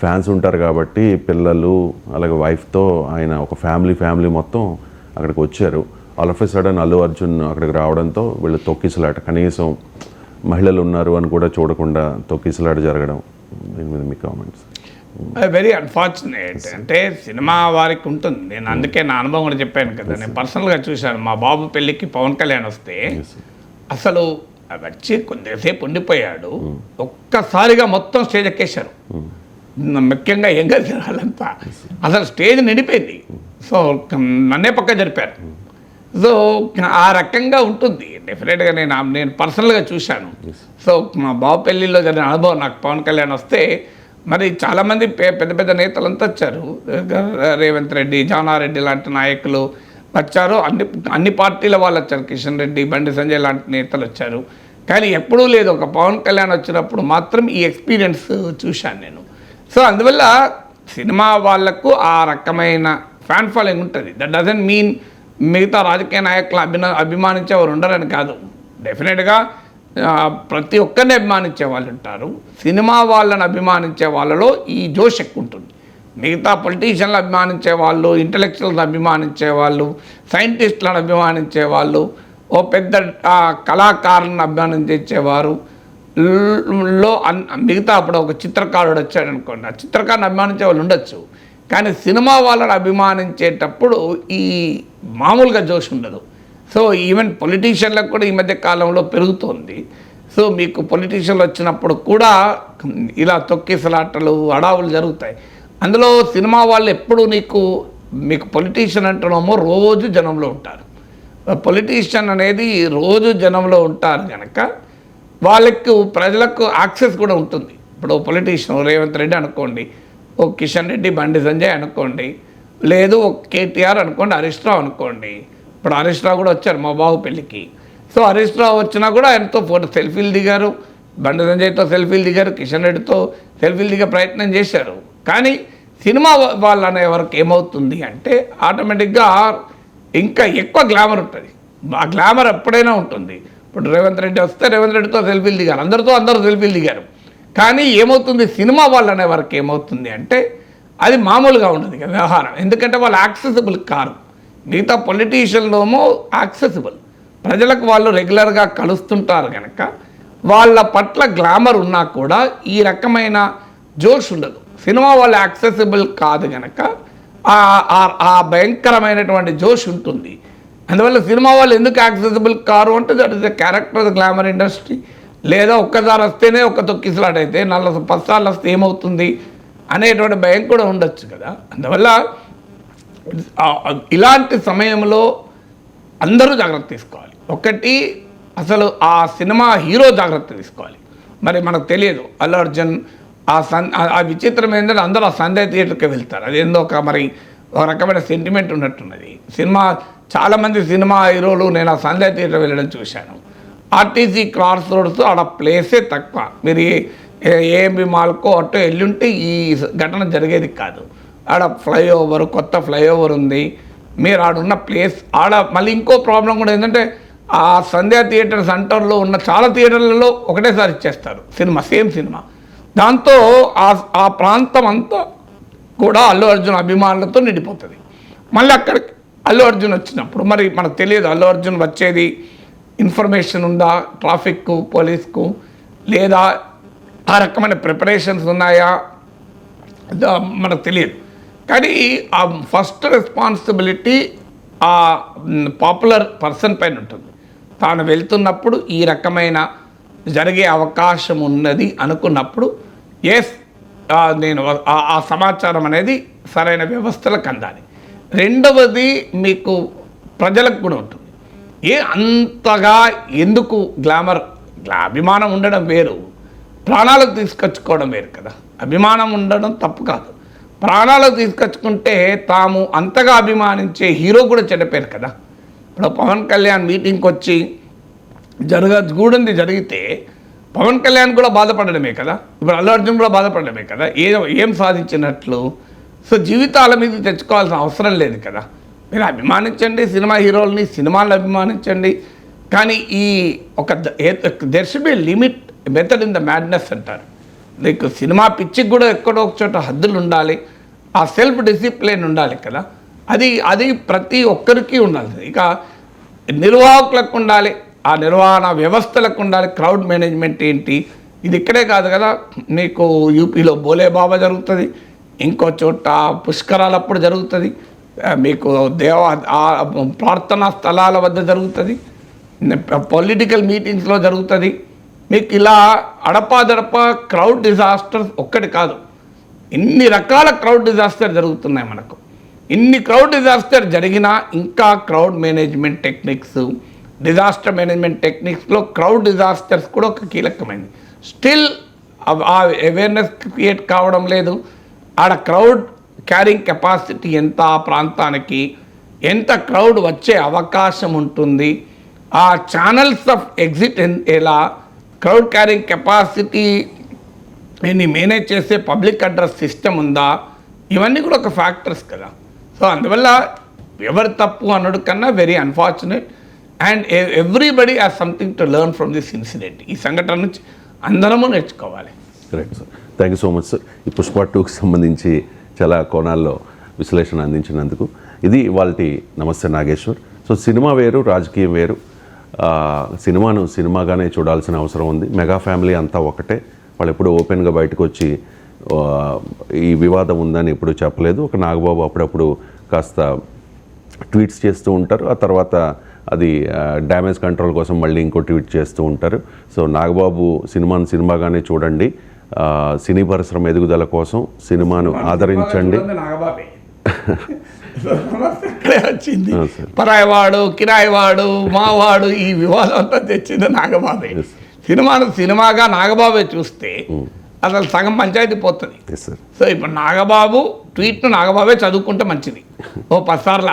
ఫ్యాన్స్ ఉంటారు కాబట్టి పిల్లలు అలాగే వైఫ్తో ఆయన ఒక ఫ్యామిలీ మొత్తం అక్కడికి వచ్చారు. All of a sudden Allu Arjun అక్కడికి రావడంతో వీళ్ళు తొక్కిసలాట, కనీసం మహిళలు ఉన్నారు అని కూడా చూడకుండా తొక్కిసలాట జరగడం. దీని మీద మీ కామెంట్స్? Very unfortunate. అంటే సినిమా వారికి ఉంటుంది. నేను అందుకే నా అనుభవం కూడా చెప్పాను కదా. నేను పర్సనల్గా చూశాను. మా బాబు పెళ్ళికి పవన్ కళ్యాణ్ వస్తే అసలు వచ్చి కొద్దిసేపు ఉండిపోయాడు. ఒక్కసారిగా మొత్తం స్టేజ్ ఎక్కేశారు. ముఖ్యంగా యంగర్ జనాలంతా అసలు స్టేజ్ నిండిపోయింది. సో నన్నే పక్క జరిపారు. సో ఆ రకంగా ఉంటుంది డెఫినెట్గా. నేను పర్సనల్గా చూశాను. సో మా బాబుపల్లిలో జరిగిన అనుభవం నాకు పవన్ కళ్యాణ్ వస్తే మరి చాలామంది పెద్ద పెద్ద నేతలంతా వచ్చారు. రేవంత్ రెడ్డి, జానారెడ్డి లాంటి నాయకులు వచ్చారు. అన్ని పార్టీల వాళ్ళు వచ్చారు. కిషన్ రెడ్డి, బండి సంజయ్ లాంటి నేతలు వచ్చారు. కానీ ఎప్పుడూ లేదు, ఒక పవన్ కళ్యాణ్ వచ్చినప్పుడు మాత్రం ఈ ఎక్స్పీరియన్స్ చూశాను నేను. సో అందువల్ల సినిమా వాళ్లకు ఆ రకమైన ఫ్యాన్ ఫాలోయింగ్ ఉంటుంది. దట్ డజంట్ మీన్ మిగతా రాజకీయ నాయకులు అభిమానించేవారు ఉండరని కాదు. డెఫినెట్గా ప్రతి ఒక్కరిని అభిమానించే వాళ్ళు ఉంటారు. సినిమా వాళ్ళని అభిమానించే వాళ్ళలో ఈ జోష్ ఎక్కువ ఉంటుంది. మిగతా పొలిటీషియన్లు అభిమానించే వాళ్ళు, ఇంటలెక్చువల్ని అభిమానించే వాళ్ళు, సైంటిస్టులను అభిమానించే వాళ్ళు, ఓ పెద్ద కళాకారులను అభిమానించేవారు లో మిగతా అప్పుడు ఒక చిత్రకారుడు వచ్చాడు అనుకోండి, ఆ చిత్రకారుని అభిమానించే వాళ్ళు ఉండొచ్చు. కానీ సినిమా వాళ్ళని అభిమానించేటప్పుడు ఈ మామూలుగా జోష్ ఉండదు. సో ఈవెన్ పొలిటీషియన్లకు కూడా ఈ మధ్య కాలంలో పెరుగుతోంది. సో మీకు పొలిటీషియన్లు వచ్చినప్పుడు కూడా ఇలా తొక్కిసలాటలు, అడావులు జరుగుతాయి. అందులో సినిమా వాళ్ళు ఎప్పుడు మీకు పొలిటీషియన్ అంటున్నామో రోజు జనంలో ఉంటారు. పొలిటీషియన్ అనేది రోజు జనంలో ఉంటారు కనుక వాళ్ళకు ప్రజలకు యాక్సెస్ కూడా ఉంటుంది. ఇప్పుడు పొలిటీషియన్ రేవంత్ రెడ్డి అనుకోండి, ఓ కిషన్ రెడ్డి, బండి సంజయ్ అనుకోండి, లేదు ఒక కేటీఆర్ అనుకోండి, హరీష్ రావు అనుకోండి. ఇప్పుడు హరీష్ రావు కూడా వచ్చారు మా బాబు పెళ్ళికి. సో హరీష్ రావు వచ్చినా కూడా ఆయనతో సెల్ఫీలు దిగారు, బండి సంజయ్తో సెల్ఫీలు దిగారు, కిషన్ రెడ్డితో సెల్ఫీలు దిగే ప్రయత్నం చేశారు. కానీ సినిమా వాళ్ళు అనే వరకు ఏమవుతుంది అంటే ఆటోమేటిక్గా ఇంకా ఎక్కువ గ్లామర్ ఉంటుంది. ఆ గ్లామర్ ఎప్పుడైనా ఉంటుంది. ఇప్పుడు రేవంత్ రెడ్డి వస్తే రేవంత్ రెడ్డితో సెల్ఫీలు దిగారు, అందరూ సెల్ఫీలు దిగారు. కానీ ఏమవుతుంది, సినిమా వాళ్ళు అనే వరకు ఏమవుతుంది అంటే అది మామూలుగా ఉండదు కదా వ్యవహారం. ఎందుకంటే వాళ్ళు యాక్సెసిబుల్ కారు. మిగతా పొలిటీషియన్లోమో యాక్సెసిబుల్, ప్రజలకు వాళ్ళు రెగ్యులర్గా కలుస్తుంటారు కనుక వాళ్ళ పట్ల గ్లామర్ ఉన్నా కూడా ఈ రకమైన జోష్ ఉండదు. సినిమా వాళ్ళు యాక్సెసిబుల్ కాదు కనుక ఆ భయంకరమైనటువంటి జోష్ ఉంటుంది. అందువల్ల సినిమా వాళ్ళు ఎందుకు యాక్సెసిబుల్ కారు అంటే that is the character of the glamour industry. లేదా ఒక్కసారి వస్తేనే ఒక తొక్కిసలాట అయితే 10 సార్లు వస్తే ఏమవుతుంది అనేటువంటి భయం కూడా ఉండొచ్చు కదా. అందువల్ల ఇలాంటి సమయంలో అందరూ జాగ్రత్త తీసుకోవాలి. ఒకటి అసలు ఆ సినిమా హీరో జాగ్రత్త తీసుకోవాలి. మరి మనకు తెలియదు అల్లు అర్జున్ ఆ విచిత్రం ఏంటంటే అందరూ ఆ సంధ్య థియేటర్కి వెళ్తారు. అదేందో ఒక రకమైన సెంటిమెంట్ ఉన్నట్టున్నది. చాలామంది సినిమా హీరోలు నేను ఆ సంధ్య థియేటర్ వెళ్ళడం చూశాను. ఆర్టీసీ క్రాస్ రోడ్స్ ఆడ ప్లేసే తక్కువ. మీరు ఏఎంబి మాల్కో అటు వెళ్ళుంటే ఈ ఘటన జరిగేది కాదు. ఆడ ఫ్లైఓవర్, కొత్త ఫ్లైఓవర్ ఉంది. మీరు ఆడున్న ప్లేస్ మళ్ళీ ఇంకో ప్రాబ్లం కూడా ఏంటంటే ఆ సంధ్యా థియేటర్ సెంటర్లో ఉన్న చాలా థియేటర్లలో ఒకటేసారి ఇచ్చేస్తారు సేమ్ సినిమా. దాంతో ఆ ప్రాంతం అంతా కూడా అల్లు అర్జున్ అభిమానులతో నిండిపోతుంది. మళ్ళీ అక్కడికి అల్లు అర్జున్ వచ్చినప్పుడు మరి మనకు తెలియదు అల్లు అర్జున్ వచ్చేది ఇన్ఫర్మేషన్ ఉందా ట్రాఫిక్కు, పోలీస్కు, లేదా ఆ రకమైన ప్రిపరేషన్స్ ఉన్నాయా మనకు తెలియదు. కానీ ఆ ఫస్ట్ రెస్పాన్సిబిలిటీ ఆ పాపులర్ పర్సన్ పైన ఉంటుంది. తాను వెళ్తున్నప్పుడు ఈ రకమైన జరిగే అవకాశం ఉన్నది అనుకున్నప్పుడు నేను ఆ సమాచారం అనేది సరైన వ్యవస్థలకు అందాలి. రెండవది మీకు ప్రజలకు కూడా ఉంటుంది. అంతగా ఎందుకు అభిమానం ఉండడం వేరు, ప్రాణాలకు తీసుకొచ్చుకోవడం వేరు కదా. అభిమానం ఉండడం తప్పు కాదు, ప్రాణాలకు తీసుకొచ్చుకుంటే తాము అంతగా అభిమానించే హీరో కూడా చెడ్డపేరు కదా. ఇప్పుడు పవన్ కళ్యాణ్ మీటింగ్కి వచ్చి జరిగితే పవన్ కళ్యాణ్ కూడా బాధపడడమే కదా, ఇప్పుడు అల్లు అర్జున్ కూడా బాధపడడమే కదా. ఏం సాధించినట్లు? సో జీవితాల మీద తెచ్చుకోవాల్సిన అవసరం లేదు కదా. మీరు అభిమానించండి సినిమా హీరోలని, సినిమాలను అభిమానించండి. కానీ there should be limit, method in the madness అంటారు. నీకు సినిమా పిచ్చికి కూడా ఎక్కడో ఒక చోట హద్దులు ఉండాలి, ఆ సెల్ఫ్ డిసిప్లిన్ ఉండాలి కదా. అది ప్రతి ఒక్కరికి ఉండాలి. ఇక నిర్వాహకులకు ఉండాలి, ఆ నిర్వహణ వ్యవస్థలకు ఉండాలి. క్రౌడ్ మేనేజ్మెంట్ ఏంటి, ఇది ఇక్కడే కాదు కదా. మీకు యూపీలో బోలే బాబా జరుగుతుంది, ఇంకో చోట పుష్కరాలప్పుడు జరుగుతుంది, మీకు ప్రార్థనా స్థలాల వద్ద జరుగుతుంది, పొలిటికల్ మీటింగ్స్లో జరుగుతుంది. మీకు ఇలా అడపాదడప క్రౌడ్ డిజాస్టర్స్ ఒక్కటి కాదు. ఇన్ని రకాల క్రౌడ్ డిజాస్టర్ జరుగుతున్నాయి మనకు. ఇన్ని క్రౌడ్ డిజాస్టర్ జరిగినా ఇంకా crowd management techniques, disaster management టెక్నిక్స్లో క్రౌడ్ డిజాస్టర్స్ కూడా ఒక కీలకమైనది. స్టిల్ ఆ అవేర్నెస్ క్రియేట్ కావడం లేదు. ఆడ క్రౌడ్ క్యారింగ్ కెపాసిటీ ఎంత, ఆ ప్రాంతానికి ఎంత క్రౌడ్ వచ్చే అవకాశం ఉంటుంది, ఆ ఛానల్స్ ఆఫ్ ఎగ్జిట్ ఎలా, క్రౌడ్ క్యారింగ్ కెపాసిటీ మేనేజ్ చేసే పబ్లిక్ అడ్రస్ సిస్టమ్ ఉందా, ఇవన్నీ కూడా ఒక ఫ్యాక్టర్స్ కదా. సో అందువల్ల ఎవరు తప్పు అన్నడు కన్నా very unfortunate, and everybody has something to learn from this incident. ఈ సంఘటన నుంచి అందరము నేర్చుకోవాలి. Correct sir, thank you so much sir. ఈ పుష్ప 2కి సంబంధించి చాలా కోణాల్లో విశ్లేషణ అందించినందుకు. ఇది వాళ్ళ నమస్తే నాగేశ్వర్. సో సినిమా వేరు, రాజకీయం వేరు. సినిమాను సినిమాగానే చూడాల్సిన అవసరం ఉంది. మెగా ఫ్యామిలీ అంతా ఒకటే. వాళ్ళు ఎప్పుడు ఓపెన్గా బయటకు వచ్చి ఈ వివాదం ఉందని ఎప్పుడు చెప్పలేదు. ఒక నాగబాబు అప్పుడప్పుడు కాస్త ట్వీట్స్ చేస్తూ ఉంటారు, ఆ తర్వాత అది డ్యామేజ్ కంట్రోల్ కోసం మళ్ళీ ఇంకో ట్వీట్ చేస్తూ ఉంటారు. సో నాగబాబు సినిమాను సినిమాగానే చూడండి, సినీ పరిశ్రమ ఎదుగుదల కోసం సినిమాను ఆదరించండి. వచ్చింది పరాయివాడు, కిరాయివాడు, మావాడు, ఈ వివాదం అంతా తెచ్చింది నాగబాబే. సినిమాను సినిమాగా నాగబాబే చూస్తే అసలు సగం పంచాయతీ పోతుంది. సో ఇప్పుడు నాగబాబు ట్వీట్ను నాగబాబే చదువుకుంటే మంచిది. ఓ 10 సార్ల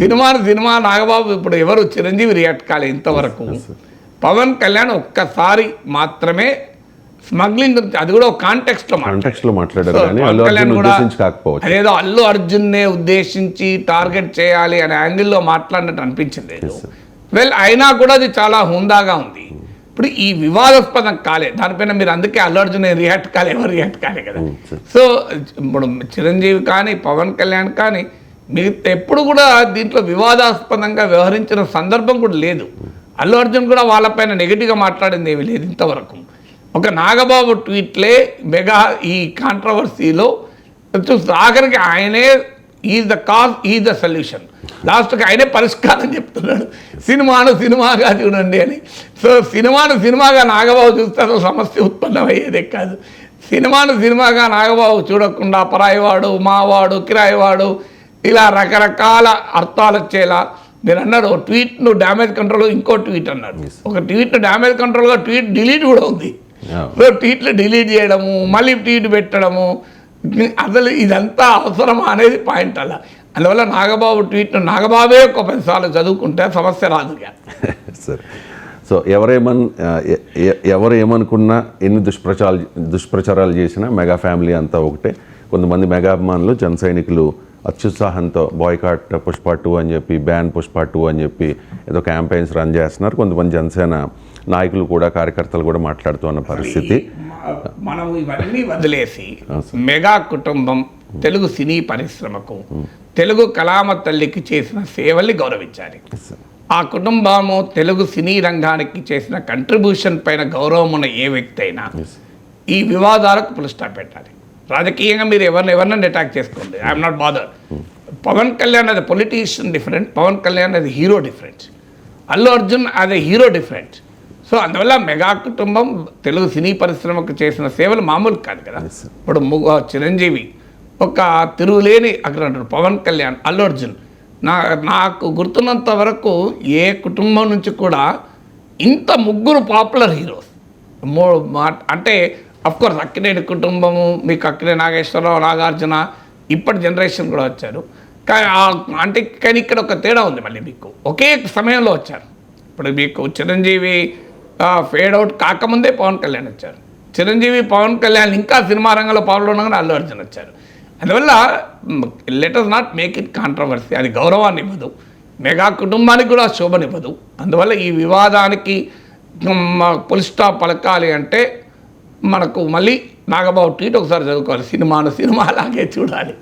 సినిమాను సినిమా నాగబాబు. ఇప్పుడు ఎవరు చిరంజీవి రియాక్ట్ కాలే ఇంతవరకు. పవన్ కళ్యాణ్ ఒక్కసారి మాత్రమే స్మగ్లింగ్ గురించి, అది కూడా ఒక కాంటెక్స్ట్లో మాట్లాడారు. అదేదో అల్లు అర్జున్నే ఉద్దేశించి టార్గెట్ చేయాలి అనే యాంగిల్లో మాట్లాడినట్టు అనిపించింది. వెల్ అయినా కూడా అది చాలా హుందాగా ఉంది. ఇప్పుడు ఈ వివాదాస్పదం కాలే దానిపైన మీరు, అందుకే అల్లు అర్జున్ రియాక్ట్ కాలే, ఎవరు రియాక్ట్ కాలే కదా. సో ఇప్పుడు చిరంజీవి కానీ పవన్ కళ్యాణ్ కానీ మీరు ఎప్పుడు కూడా దీంట్లో వివాదాస్పదంగా వ్యవహరించిన సందర్భం కూడా లేదు. అల్లు అర్జున్ కూడా వాళ్ళపైన నెగిటివ్గా మాట్లాడింది ఏమీ లేదు ఇంతవరకు. ఒక నాగబాబు ట్వీట్లే మెగా ఈ కాంట్రవర్సీలో ఆఖరికి ఆయనే is the cause, is the solution. లాస్ట్కి ఆయనే పరిష్కారం చెప్తున్నాడు, సినిమాను సినిమాగా చూడండి అని. సో సినిమాను సినిమాగా నాగబాబు చూస్తే అసలు సమస్య ఉత్పన్నమయ్యేదే కాదు. సినిమాను సినిమాగా నాగబాబు చూడకుండా పరాయివాడు, మావాడు, కిరాయివాడు, ఇలా రకరకాల అర్థాలు వచ్చేలా మీరు అన్నారు. ట్వీట్ను డ్యామేజ్ కంట్రోల్, ఇంకో ట్వీట్ అన్నారు. ఒక ట్వీట్ను డ్యామేజ్ కంట్రోల్గా ట్వీట్ డిలీట్ కూడా ఉంది. సో ట్వీట్లు డిలీట్ చేయడము, మళ్ళీ ట్వీట్ పెట్టడము, అసలు ఇదంతా అవసరమా అనేది పాయింట్. అలా అందువల్ల నాగబాబు ట్వీట్ను నాగబాబే ఒక 10 సార్లు చదువుకుంటే సమస్య రాదు. సరే, సో ఎవరు ఏమనుకున్నా, ఎన్ని దుష్ప్రచారాలు చేసినా మెగా ఫ్యామిలీ అంతా ఒకటే. కొంతమంది మెగా అభిమానులు, జన సైనికులు అత్యుత్సాహంతో బాయ్కాట్ పుష్ప 2 అని చెప్పి, బ్యాన్ పుష్ప 2 అని చెప్పి ఏదో క్యాంపెయిన్స్ రన్ చేస్తున్నారు. కొంతమంది జనసేన నాయకులు కూడా, కార్యకర్తలు కూడా మాట్లాడుతున్న పరిస్థితి. మనం ఇవన్నీ వదిలేసి మెగా కుటుంబం తెలుగు సినీ పరిశ్రమకు, తెలుగు కళామ తల్లికి చేసిన సేవల్ని గౌరవించాలి. ఆ కుటుంబము తెలుగు సినీ రంగానికి చేసిన కంట్రిబ్యూషన్ పైన గౌరవం ఉన్న ఏ వ్యక్తి అయినా ఈ వివాదాలకు ఫుల్ స్టాప్ పెట్టాలి. రాజకీయంగా మీరు ఎవరినైనా అటాక్ చేసుకోండి, I'm not bother. Pawan Kalyan అది పొలిటీషియన్ డిఫరెంట్, పవన్ కళ్యాణ్ అది హీరో డిఫరెంట్, అల్లు అర్జున్ అది హీరో డిఫరెంట్. సో అందువల్ల మెగా కుటుంబం తెలుగు సినీ పరిశ్రమకు చేసిన సేవలు మామూలు కాదు కదా. ఇప్పుడు చిరంజీవి ఒక తిరుగులేని అక్కడ, పవన్ కళ్యాణ్, అల్లు అర్జున్, నాకు గుర్తున్నంత వరకు ఏ కుటుంబం నుంచి కూడా ఇంత ముగ్గురు పాపులర్ హీరోస్ అంటే అఫ్కోర్స్ అక్కినేని కుటుంబము, మీకు అక్కినే నాగేశ్వరరావు, నాగార్జున, ఇప్పటి జనరేషన్ కూడా వచ్చారు. కానీ ఇక్కడ ఒక తేడా ఉంది. మళ్ళీ మీకు ఒకే సమయంలో వచ్చారు. ఇప్పుడు మీకు చిరంజీవి ఫేడ్ అవుట్ కాకముందే పవన్ కళ్యాణ్ వచ్చారు. చిరంజీవి పవన్ కళ్యాణ్ ఇంకా సినిమా రంగంలో పాల్గొనగానే అల్లు అర్జున్ వచ్చారు. అందువల్ల let us not make it controversy. అది గౌరవాన్ని ఇవ్వదు, మెగా కుటుంబానికి కూడా శోభనివ్వదు. అందువల్ల ఈ వివాదానికి ఫుల్ స్టాప్ పలకాలి అంటే మనకు మళ్ళీ నాగబాబు ట్వీట్ ఒకసారి చదువుకోవాలి, సినిమాను సినిమా అలాగే చూడాలి.